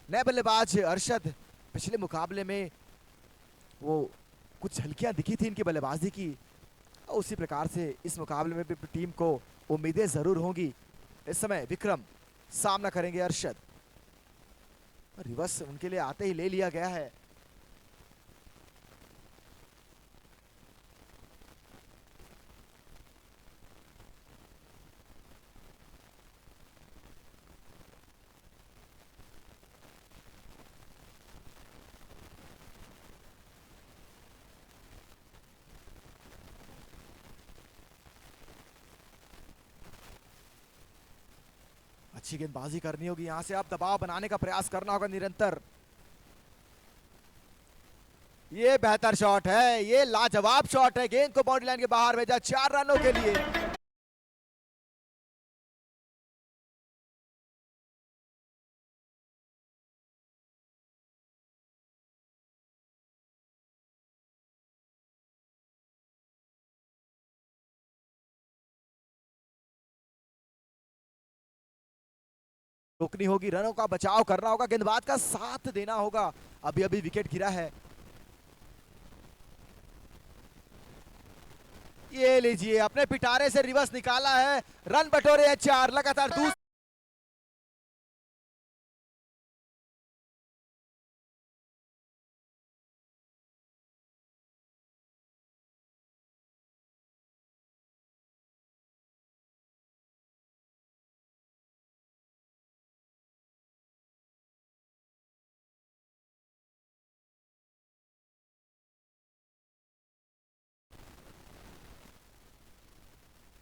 नए बल्लेबाज अरशद, पिछले मुकाबले में वो कुछ झलकियां दिखी थी इनकी बल्लेबाजी की, उसी प्रकार से इस मुकाबले में भी टीम को उम्मीदें जरूर होंगी। इस समय विक्रम सामना करेंगे अरशद। रिवर्स उनके लिए आते ही ले लिया गया है। अच्छी गेंदबाजी करनी होगी, यहां से आप दबाव बनाने का प्रयास करना होगा निरंतर। ये बेहतर शॉट है, ये लाजवाब शॉट है, गेंद को बाउंड्री लाइन के बाहर भेजा 4 रनों के लिए। रोकनी होगी, रनों का बचाव करना होगा, गेंदबाज का साथ देना होगा। अभी अभी विकेट गिरा है। ये लीजिए, अपने पिटारे से रिवर्स निकाला है, रन बटोरे हैं 4 लगातार दूसरे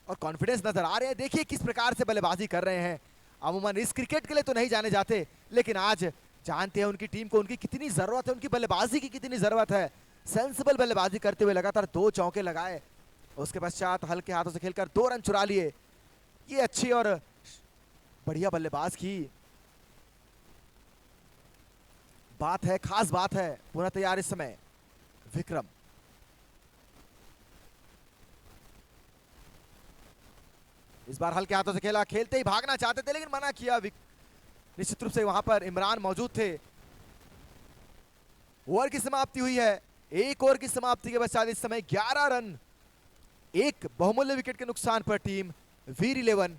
और कॉन्फिडेंस नजर आ रहे हैं। देखिए किस प्रकार से बल्लेबाजी कर रहे हैं। अमूमन इस क्रिकेट के लिए तो नहीं जाने जाते, लेकिन आज जानते हैं उनकी टीम को उनकी कितनी जरूरत है, उनकी बल्लेबाजी की कितनी जरूरत है। सेंसिबल बल्लेबाजी करते हुए लगातार 2 चौके लगाए, उसके पश्चात हल्के हाथों से खेलकर 2 रन चुरा लिए। ये अच्छी और बढ़िया बल्लेबाज की बात है, खास बात है। पुनः तैयार इस समय विक्रम। इस बार हल्के हाथों से खेला, खेलते ही भागना चाहते थे लेकिन मना किया। निश्चित रूप से वहां पर इमरान मौजूद थे। ओवर की समाप्ति हुई है। एक ओवर की समाप्ति के पश्चात इस समय 11 रन, एक बहुमूल्य विकेट के नुकसान पर टीम वीर 11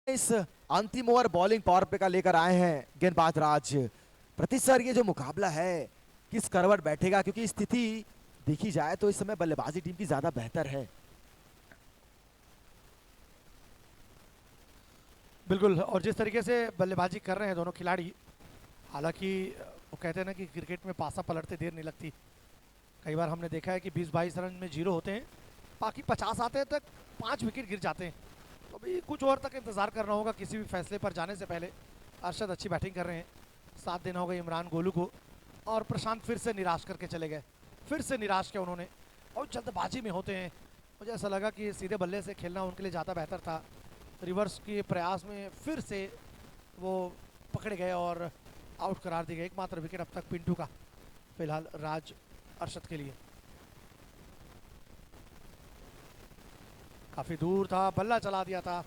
इस अंतिम ओवर बॉलिंग पावर प्ले का लेकर आए हैं गेंदबाज राज। प्रति सर ये जो मुकाबला है किस करवट बैठेगा, क्योंकि स्थिति देखी जाए तो इस समय बल्लेबाजी टीम की ज्यादा बेहतर है। बिल्कुल, और जिस तरीके से बल्लेबाजी कर रहे हैं दोनों खिलाड़ी, हालांकि वो कहते हैं ना कि क्रिकेट में पासा पलटते देर नहीं लगती। कई बार हमने देखा है कि 20-22 रन में 0 होते हैं, बाकी 50 आते हैं तक 5 विकेट गिर जाते हैं। तो अभी कुछ ओवर तक इंतज़ार करना होगा किसी भी फैसले पर जाने से पहले। अरशद अच्छी बैटिंग कर रहे हैं, साथ देना होगा इमरान गोलू को। और प्रशांत फिर से निराश करके चले गए, फिर से निराश किया उन्होंने, और जल्दबाजी में होते हैं। मुझे ऐसा लगा कि सीधे बल्ले से खेलना उनके लिए ज़्यादा बेहतर था। रिवर्स के प्रयास में फिर से वो पकड़े गए और आउट करार दिए गए। एकमात्र विकेट अब तक पिंटू का फिलहाल राज अरशद के लिए। काफी दूर था, बल्ला चला दिया था,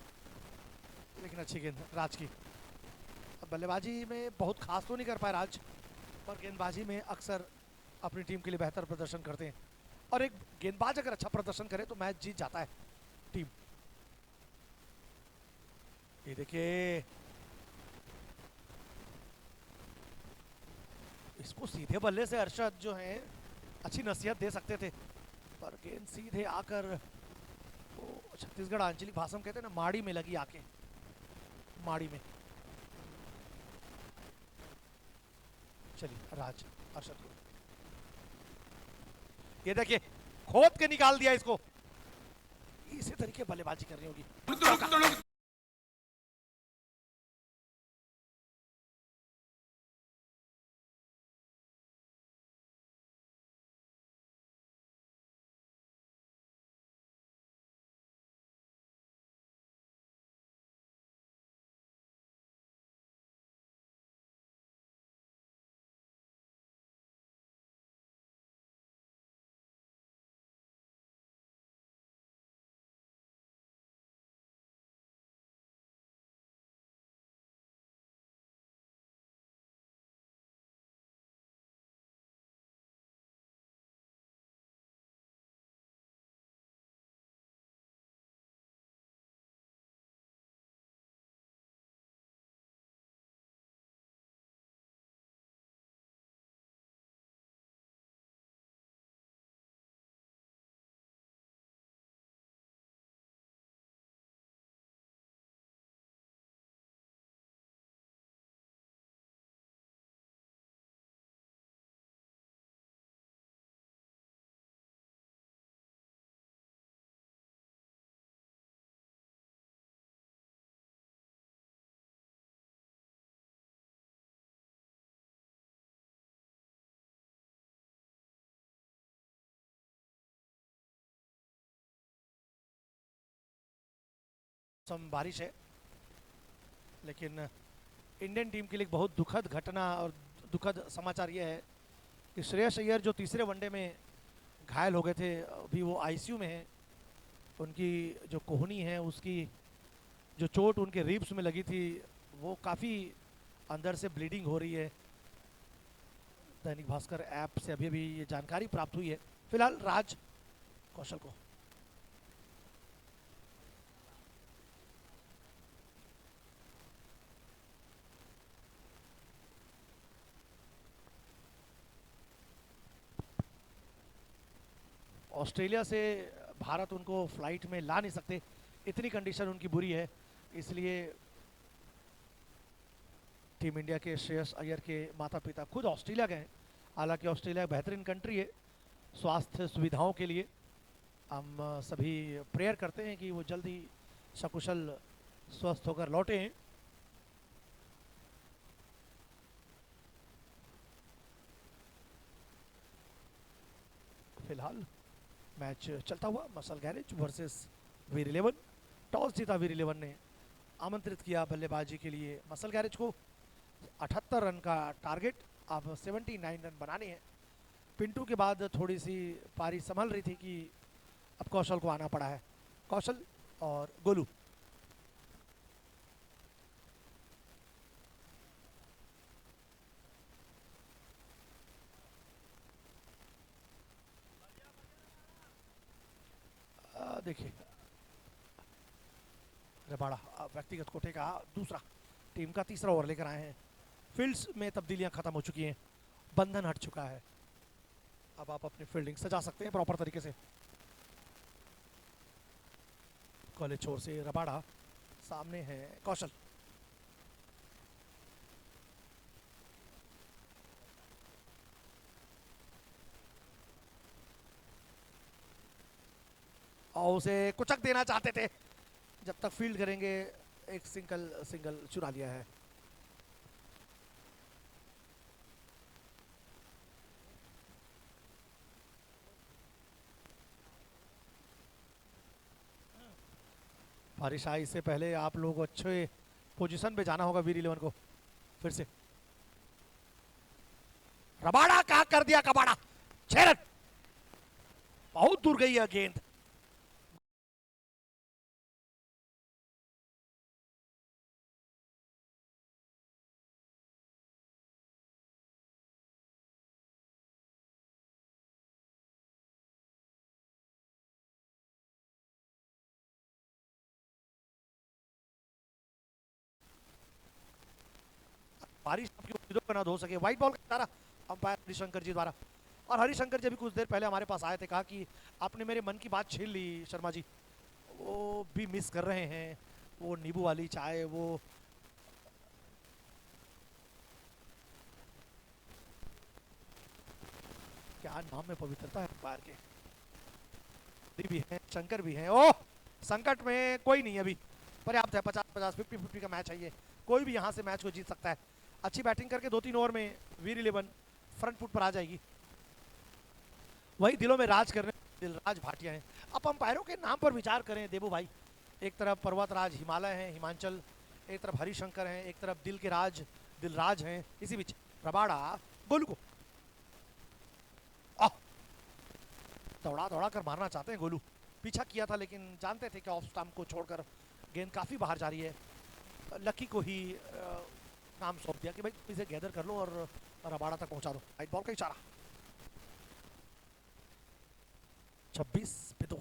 लेकिन अच्छी गेंद राज की। अब बल्लेबाजी में बहुत खास तो नहीं कर पाए राज, पर गेंदबाजी में अक्सर अपनी टीम के लिए बेहतर प्रदर्शन करते हैं। और एक गेंदबाज अगर अच्छा प्रदर्शन करे तो मैच जीत जाता है टीम। ये देखिए, इसको सीधे बल्ले से अरशद जो है अच्छी नसीहत दे सकते थे, पर गेंद सीधे आकर वो छत्तीसगढ़ आंचलिक भाषा में कहते हैं ना, माड़ी में लगी आके, माड़ी में। चलिए राज अरशद को, ये देखिए खोद के निकाल दिया इसको। इसी तरीके बल्लेबाजी करनी होगी। बारिश है, लेकिन इंडियन टीम के लिए बहुत दुखद घटना और दुखद समाचार यह है कि श्रेयस अय्यर जो तीसरे वनडे में घायल हो गए थे, अभी वो आईसीयू में हैं। उनकी जो कोहनी है, उसकी जो चोट उनके रिब्स में लगी थी, वो काफ़ी अंदर से ब्लीडिंग हो रही है। दैनिक भास्कर ऐप से अभी अभी ये जानकारी प्राप्त हुई है। फिलहाल राज कौशल को, ऑस्ट्रेलिया से भारत उनको फ्लाइट में ला नहीं सकते, इतनी कंडीशन उनकी बुरी है। इसलिए टीम इंडिया के श्रेयस अय्यर के माता पिता खुद ऑस्ट्रेलिया गए हैं। हालांकि ऑस्ट्रेलिया बेहतरीन कंट्री है स्वास्थ्य सुविधाओं के लिए। हम सभी प्रेयर करते हैं कि वो जल्दी सकुशल स्वस्थ होकर लौटे हैं। फिलहाल मैच चलता हुआ मसल गैरेज वर्सेस वीर 11। टॉस जीता वीर 11 ने, आमंत्रित किया बल्लेबाजी के लिए मसल गैरेज को। 78 रन का टारगेट, अब 79 रन बनाने हैं। पिंटू के बाद थोड़ी सी पारी संभल रही थी कि अब कौशल को आना पड़ा है। कौशल और गोलू, देखिए रबाड़ा व्यक्तिगत कोटे का दूसरा, टीम का तीसरा ओवर लेकर आए हैं। फील्ड्स में तब्दीलियां खत्म हो चुकी हैं, बंधन हट चुका है। अब आप अपनी फील्डिंग सजा सकते हैं प्रॉपर तरीके से। कॉलेज छोर से रबाड़ा, सामने है कौशल। और उसे कुचक देना चाहते थे, जब तक फील्ड करेंगे। एक सिंगल चुरा लिया है। बारिश आई, इससे पहले आप लोग अच्छे पोजीशन पे जाना होगा वीर 11 को। फिर से रबाड़ा क्या कर दिया, कबाड़ा 6 रन, बहुत दूर गई है गेंद। बारिश आपकी उम्मीदों को ना धो सके। व्हाइट बॉल का इशारा अंपायर हरिशंकर जी द्वारा। और हरिशंकर जी अभी कुछ देर पहले हमारे पास आए थे, कहा कि आपने मेरे मन की बात छीन ली शर्मा जी। वो भी मिस कर रहे हैं वो नींबू वाली चाय, वो क्या नाम में पवित्रता है अंपायर के। हरि भी हैं, शंकर भी हैं। ओह, संकट में कोई नहीं अभी, पर्याप्त है। 50-50, 50-50 का मैच है ये, कोई भी यहाँ से मैच को जीत सकता है। अच्छी बैटिंग करके 2-3 ओवर में वीर 11 फ्रंट फुट पर आ जाएगी। वही दिलों में राज करने दिलराज भाटिया हैं। अब अंपायरों के नाम पर विचार करें देबू भाई। एक तरफ पर्वतराज हिमालय है, हिमाचल, एक तरफ हरिशंकर हैं, एक तरफ दिल के राज दिलराज हैं। इसी बीच रबाड़ा गोलू को दौड़ा दौड़ा कर मारना चाहते हैं। गोलू पीछा किया था, लेकिन जानते थे कि ऑफ स्टंप को छोड़कर गेंद काफ़ी बाहर जा रही है। लकी को ही काम सौंप दिया कि भाई इसे गैदर कर लो और रबाड़ा तक पहुंचा दो। वाइट बॉल का इशारा। 26 पे 2।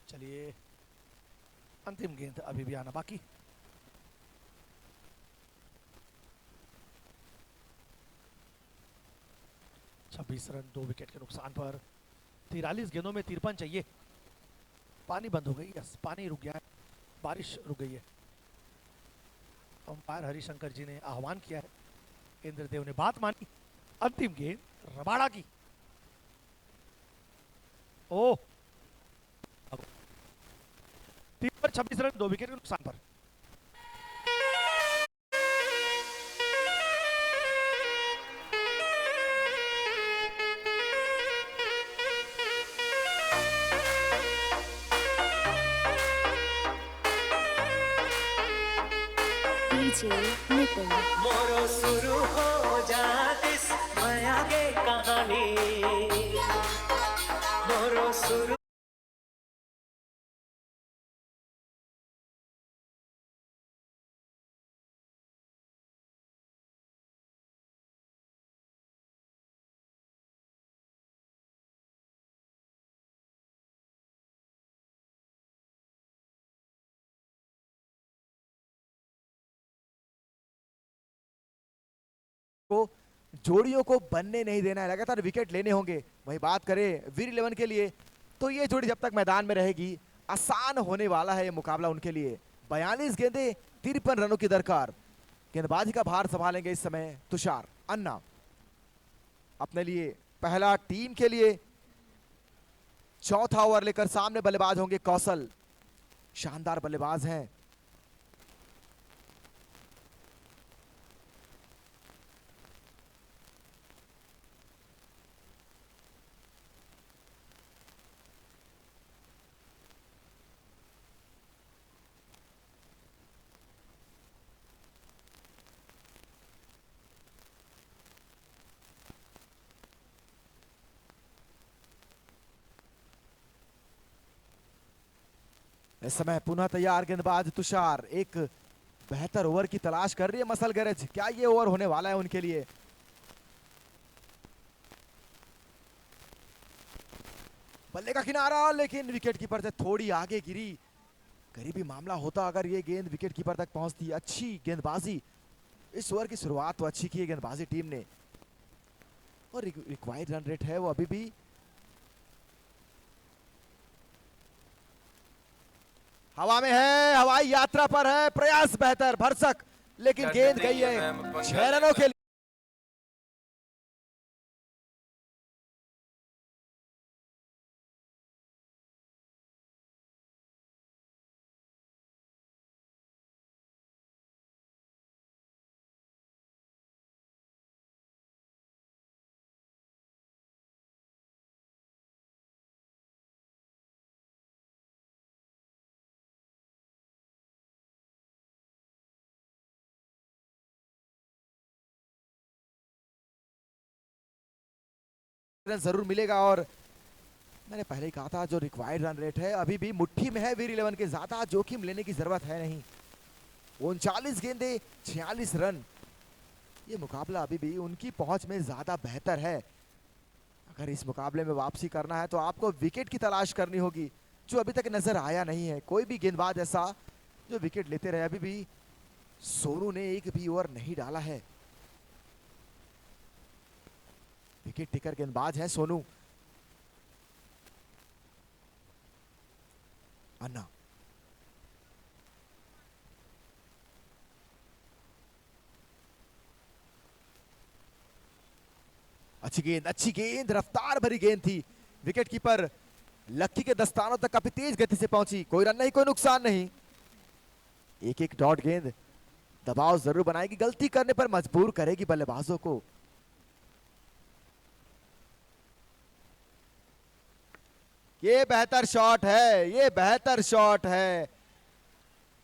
चलिए, अंतिम गेंद अभी भी आना बाकी। छब्बीस रन 2 विकेट के नुकसान पर। 43 गेंदों में 53 चाहिए। पानी बंद हो गई, यस पानी रुक गया है, बारिश रुक गई है। अंपायर हरिशंकर जी ने आह्वान किया है, इंद्रदेव ने बात मानी। अंतिम गेंद रबाड़ा की। ओह, 3 पर 26 रन 2 विकेट के नुकसान पर। नितिन मोरो शुरू हो जातिस माया के कहानी मोरो शुरू को जोड़ियों को बनने नहीं देना है, लगातार विकेट लेने होंगे। वही बात करें वीर 11 के लिए, तो ये जोड़ी जब तक मैदान में रहेगी आसान होने वाला है ये मुकाबला उनके लिए। 42 गेंदें 53 रनों की दरकार। गेंदबाजी का भार संभालेंगे इस समय तुषार अन्ना। अपने लिए पहला, टीम के लिए चौथा ओवर लेकर सामने बल्लेबाज होंगे कौशल, शानदार बल्लेबाज हैं। इस समय पुनः तैयार गेंदबाज तुषार, एक बेहतर ओवर की तलाश कर रही है मसल गैरेज। क्या ये ओवर होने वाला है उनके लिए? बल्ले का किनारा, लेकिन विकेट कीपर से थोड़ी आगे गिरी। करीबी मामला होता अगर ये गेंद विकेट कीपर तक पहुंचती। अच्छी गेंदबाजी, इस ओवर की शुरुआत तो अच्छी की है गेंदबाजी टीम ने, और रिक्वायर्ड रन रेट है वो अभी भी हवा में है, हवाई यात्रा पर है। प्रयास बेहतर, भरसक, लेकिन गेंद गई है 6 रनों के लिए। रन जरूर मिलेगा, और मैंने पहले ही कहा था जो रिक्वायर्ड रन रेट है अभी भी मुट्ठी में है वीर 11 के। ज्यादा जोखिम लेने की जरूरत है नहीं। 39 गेंदे 46 रन, ये मुकाबला अभी भी उनकी पहुंच में ज्यादा बेहतर है। अगर इस मुकाबले में वापसी करना है तो आपको विकेट की तलाश करनी होगी, जो अभी तक नजर आया नहीं है। कोई भी गेंदबाज ऐसा जो विकेट लेते रहे। अभी भी सोनू ने एक भी ओवर नहीं डाला है। विकेट टेकर गेंदबाज है सोनू। अन्ना, अच्छी गेंद, रफ्तार भरी गेंद थी। विकेट कीपर लक्की के दस्तानों तक काफी तेज गति से पहुंची। कोई रन नहीं, कोई नुकसान नहीं। एक एक डॉट गेंद दबाव जरूर बनाएगी, गलती करने पर मजबूर करेगी बल्लेबाजों को। ये बेहतर शॉट है, ये बेहतर शॉट है।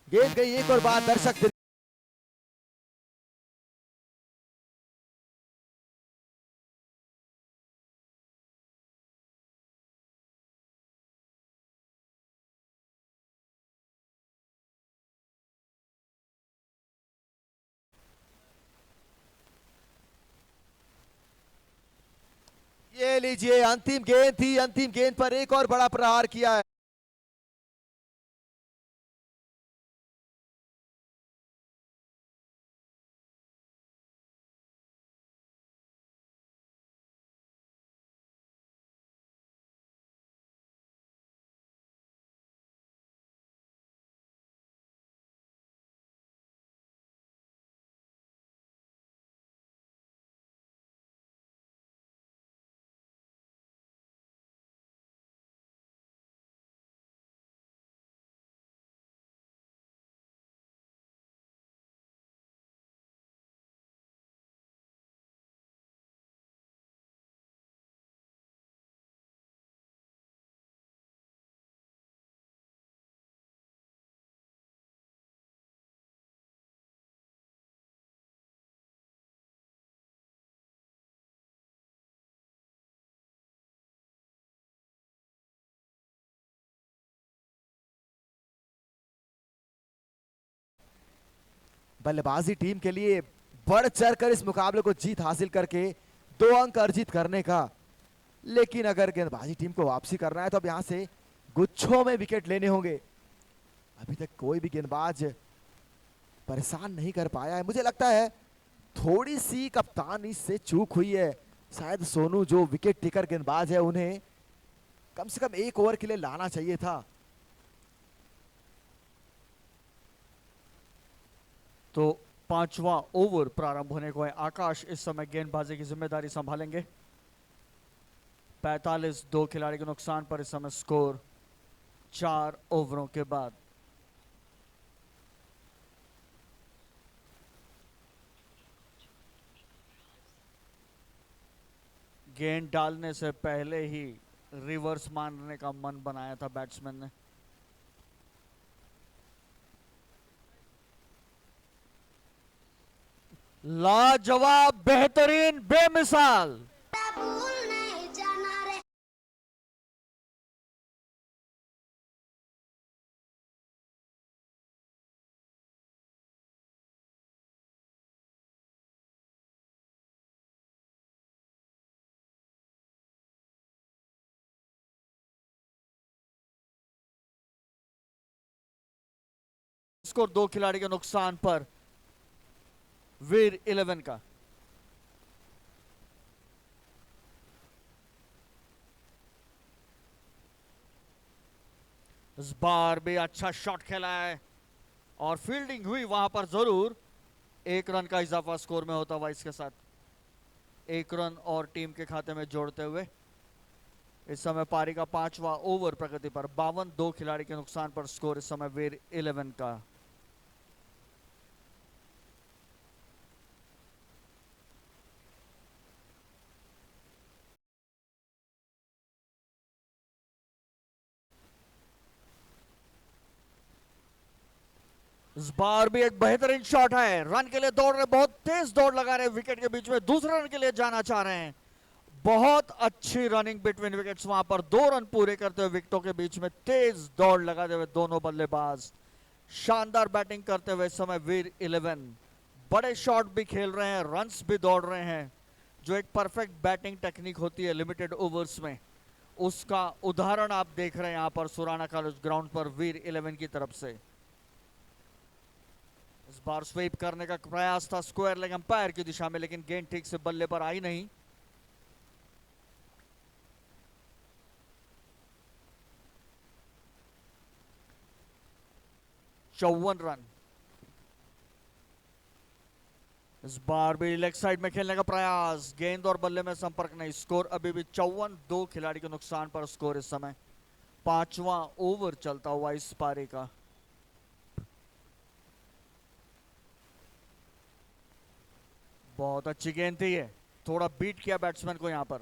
गेंद गई एक और बार दर्शक ये लीजिए, अंतिम गेंद थी। अंतिम गेंद पर एक और बड़ा प्रहार किया है। बल्लेबाजी टीम के लिए बढ़ चढ़कर इस मुकाबले को जीत हासिल करके 2 अंक अर्जित करने का। लेकिन अगर गेंदबाजी टीम को वापसी करना है तो अब यहां से गुच्छों में विकेट लेने होंगे। अभी तक कोई भी गेंदबाज परेशान नहीं कर पाया है। मुझे लगता है थोड़ी सी कप्तानी से चूक हुई है। शायद सोनू जो विकेट टेकर गेंदबाज है उन्हें कम से कम 1 ओवर के लिए लाना चाहिए था। तो 5वां ओवर प्रारंभ होने को है। आकाश इस समय गेंदबाजी की जिम्मेदारी संभालेंगे। 45 2 खिलाड़ी के नुकसान पर इस समय स्कोर 4 ओवरों के बाद। गेंद डालने से पहले ही रिवर्स मारने का मन बनाया था बैट्समैन ने। लाजवाब, बेहतरीन, बेमिसाल स्कोर 2 खिलाड़ी के नुकसान पर वीर 11 का। इस बार भी अच्छा शॉट खेला है और फील्डिंग हुई वहां पर जरूर। 1 रन का इजाफा स्कोर में होता हुआ इसके साथ 1 रन और टीम के खाते में जोड़ते हुए इस समय पारी का 5वां ओवर प्रगति पर 52, 2 खिलाड़ी के नुकसान पर स्कोर इस समय वीर 11 का। इस बार भी एक बेहतरीन शॉट है, रन के लिए दौड़ रहे, बहुत तेज दौड़ लगा रहे विकेट के बीच में, दूसरे रन के लिए जाना चाह रहे हैं। बहुत अच्छी रनिंग बिटवीन विकेट्स, वहां पर 2 रन पूरे करते हुए विकेटों के बीच में तेज दौड़ लगाते हुए दोनों बल्लेबाज शानदार बैटिंग करते हुए इस समय वीर 11 बड़े शॉट भी खेल रहे हैं, रन्स भी दौड़ रहे हैं, जो एक परफेक्ट बैटिंग टेक्निक होती है लिमिटेड ओवर्स में, उसका उदाहरण आप देख रहे हैं यहां पर सुराना कॉलेज ग्राउंड पर वीर 11 की तरफ से। इस बार स्वीप करने का प्रयास था स्क्वायर लेग अंपायर की दिशा में, लेकिन गेंद ठीक से बल्ले पर आई नहीं। चौवन रन। इस बार भी लेग साइड में खेलने का प्रयास, गेंद और बल्ले में संपर्क नहीं, स्कोर अभी भी 54, 2 खिलाड़ी के नुकसान पर स्कोर इस समय। 5वां ओवर चलता हुआ इस पारी का। बहुत अच्छी गेंद थी ये, थोड़ा बीट किया बैट्समैन को यहां पर।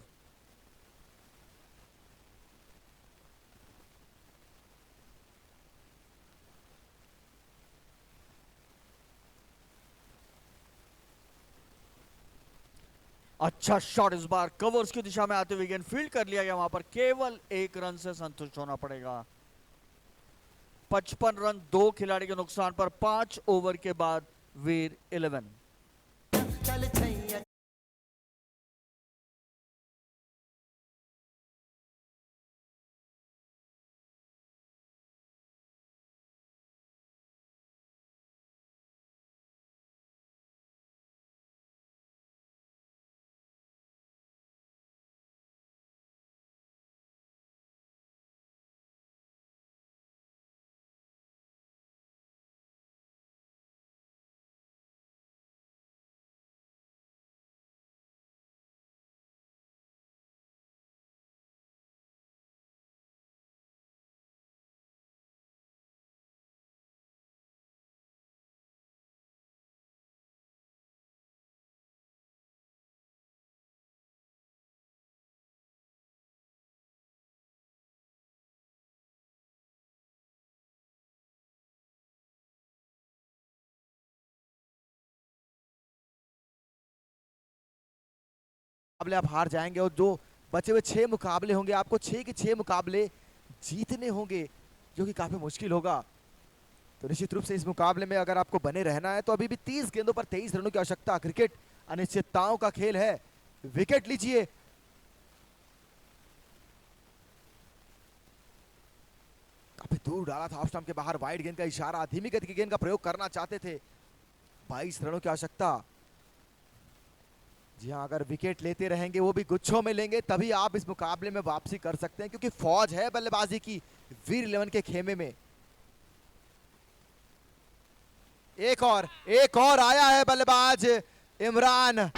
अच्छा शॉट, इस बार कवर्स की दिशा में आते हुए गेंद फील्ड कर लिया गया, वहां पर केवल 1 रन से संतुष्ट होना पड़ेगा। 55 रन 2 खिलाड़ी के नुकसान पर 5 ओवर के बाद वीर 11। मुकाबले आप हार जाएंगे और जो बचे हुए 6 मुकाबले होंगे आपको 6 के 6 मुकाबले जीतने होंगे, जो कि काफी मुश्किल होगा। तो निश्चित रूप से इस मुकाबले में अगर आपको बने रहना है तो अभी भी 30 गेंदों पर 23 रनों की आवश्यकता। क्रिकेट अनिश्चितताओं का खेल है। विकेट लीजिए। काफी दूर डाला था ऑफ स्टंप के बाहर, वाइड गेंद का इशारा, धीमी गति की गेंद का प्रयोग करना चाहते थे। 22 रनों की आवश्यकता। जी हाँ, अगर विकेट लेते रहेंगे वो भी गुच्छों में लेंगे तभी आप इस मुकाबले में वापसी कर सकते हैं, क्योंकि फौज है बल्लेबाजी की वीर 11 के खेमे में। एक और आया है बल्लेबाज इमरान।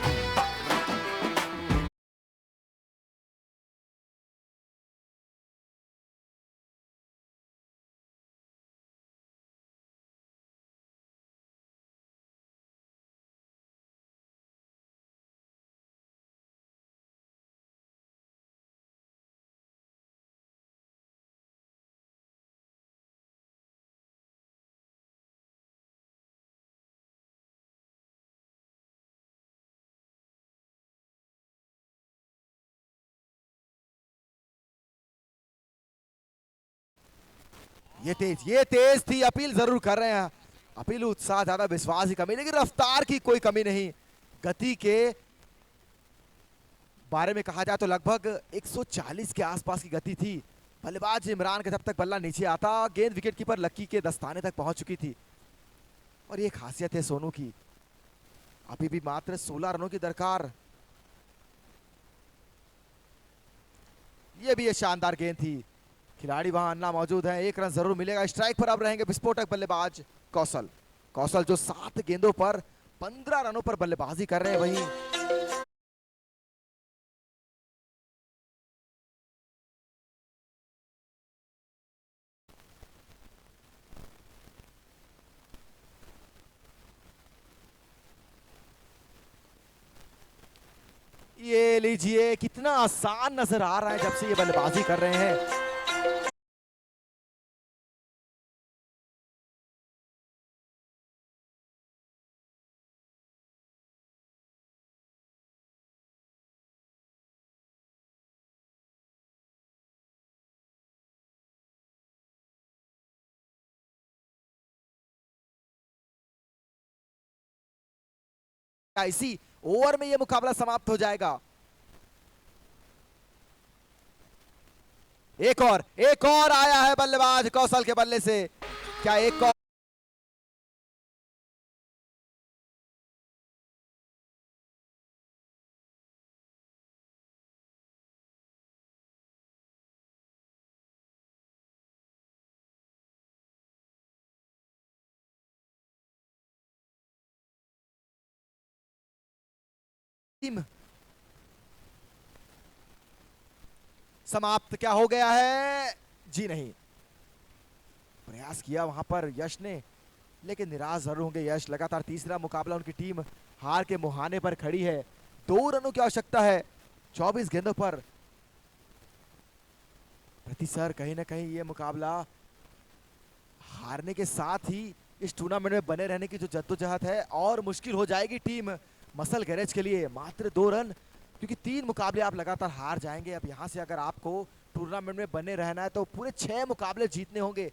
ये तेज थी, अपील जरूर कर रहे हैं। अपील उत्साह ज्यादा, विश्वास की कमी, लेकिन रफ्तार की कोई कमी नहीं। गति के बारे में कहा जाए तो लगभग 140 के आसपास की गति थी। बल्लेबाज इमरान का जब तक बल्ला नीचे आता गेंद विकेट कीपर लक्की के दस्ताने तक पहुंच चुकी थी। और ये खासियत है सोनू की, अभी भी मात्र 16 रनों की दरकार। ये भी ये शानदार गेंद थी, खिलाड़ी वहां अन्ना मौजूद है, 1 रन जरूर मिलेगा। स्ट्राइक पर अब रहेंगे विस्फोटक बल्लेबाज कौशल। कौशल जो 7 गेंदों पर 15 रनों पर बल्लेबाजी कर रहे हैं। वहीं ये लीजिए, कितना आसान नजर आ रहा है जब से ये बल्लेबाजी कर रहे हैं। इसी ओवर में ये मुकाबला समाप्त हो जाएगा। एक और आया है बल्लेबाज कौशल के बल्ले से। क्या एक और टीम समाप्त क्या हो गया है? जी नहीं, प्रयास किया वहां पर यश ने, लेकिन निराश जरूर होंगे यश। लगातार तीसरा मुकाबला उनकी टीम हार के मुहाने पर खड़ी है। 2 रनों की आवश्यकता है 24 गेंदों पर। प्रति सर कहीं ना कहीं ये मुकाबला हारने के साथ ही इस टूर्नामेंट में बने रहने की जो जद्दोजहद है और मुश्किल हो जाएगी टीम मसल गैरेज के लिए। मात्र 2 रन, क्योंकि 3 मुकाबले आप लगातार हार जाएंगे। अब यहां से अगर आपको टूर्नामेंट में बने रहना है तो पूरे 6 मुकाबले जीतने होंगे।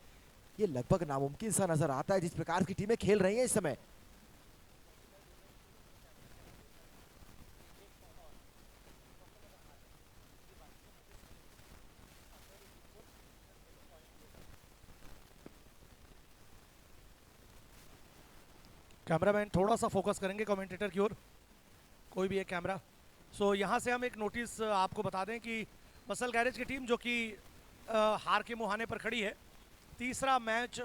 ये लगभग नामुमकिन सा नजर आता है जिस प्रकार की टीमें खेल रही हैं इस समय। कैमरामैन थोड़ा सा फोकस करेंगे कमेंटेटर की ओर, कोई भी एक कैमरा। सो यहाँ से हम एक नोटिस आपको बता दें कि मसल गैरेज की टीम जो कि हार के मुहाने पर खड़ी है, तीसरा मैच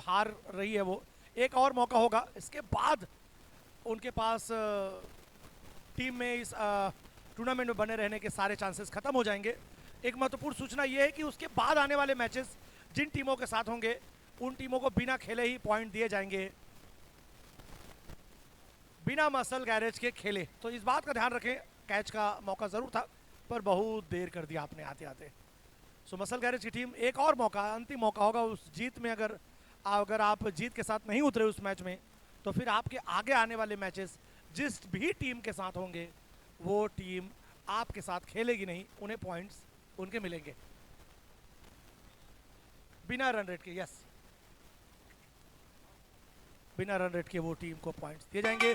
हार रही है वो। एक और मौका होगा, इसके बाद उनके पास टीम में इस टूर्नामेंट में बने रहने के सारे चांसेस खत्म हो जाएंगे। एक महत्वपूर्ण सूचना यह है कि उसके बाद आने वाले मैचेस जिन टीमों के साथ होंगे उन टीमों को बिना खेले ही पॉइंट दिए जाएंगे, बिना मसल गैरेज के खेले। तो इस बात का ध्यान रखें, कैच का मौका जरूर था पर बहुत देर कर दिया आपने आते आते। सो मसल गैरेज की टीम एक और मौका, अंतिम मौका होगा उस जीत में। अगर आप जीत के साथ नहीं उतरे उस मैच में तो फिर आपके आगे आने वाले मैचेस जिस भी टीम के साथ होंगे वो टीम आपके साथ खेलेगी नहीं, उन्हें पॉइंट्स उनके मिलेंगे बिना रन रेट के। यस, बिना रन रेट के वो टीम को पॉइंट्स दिए जाएंगे।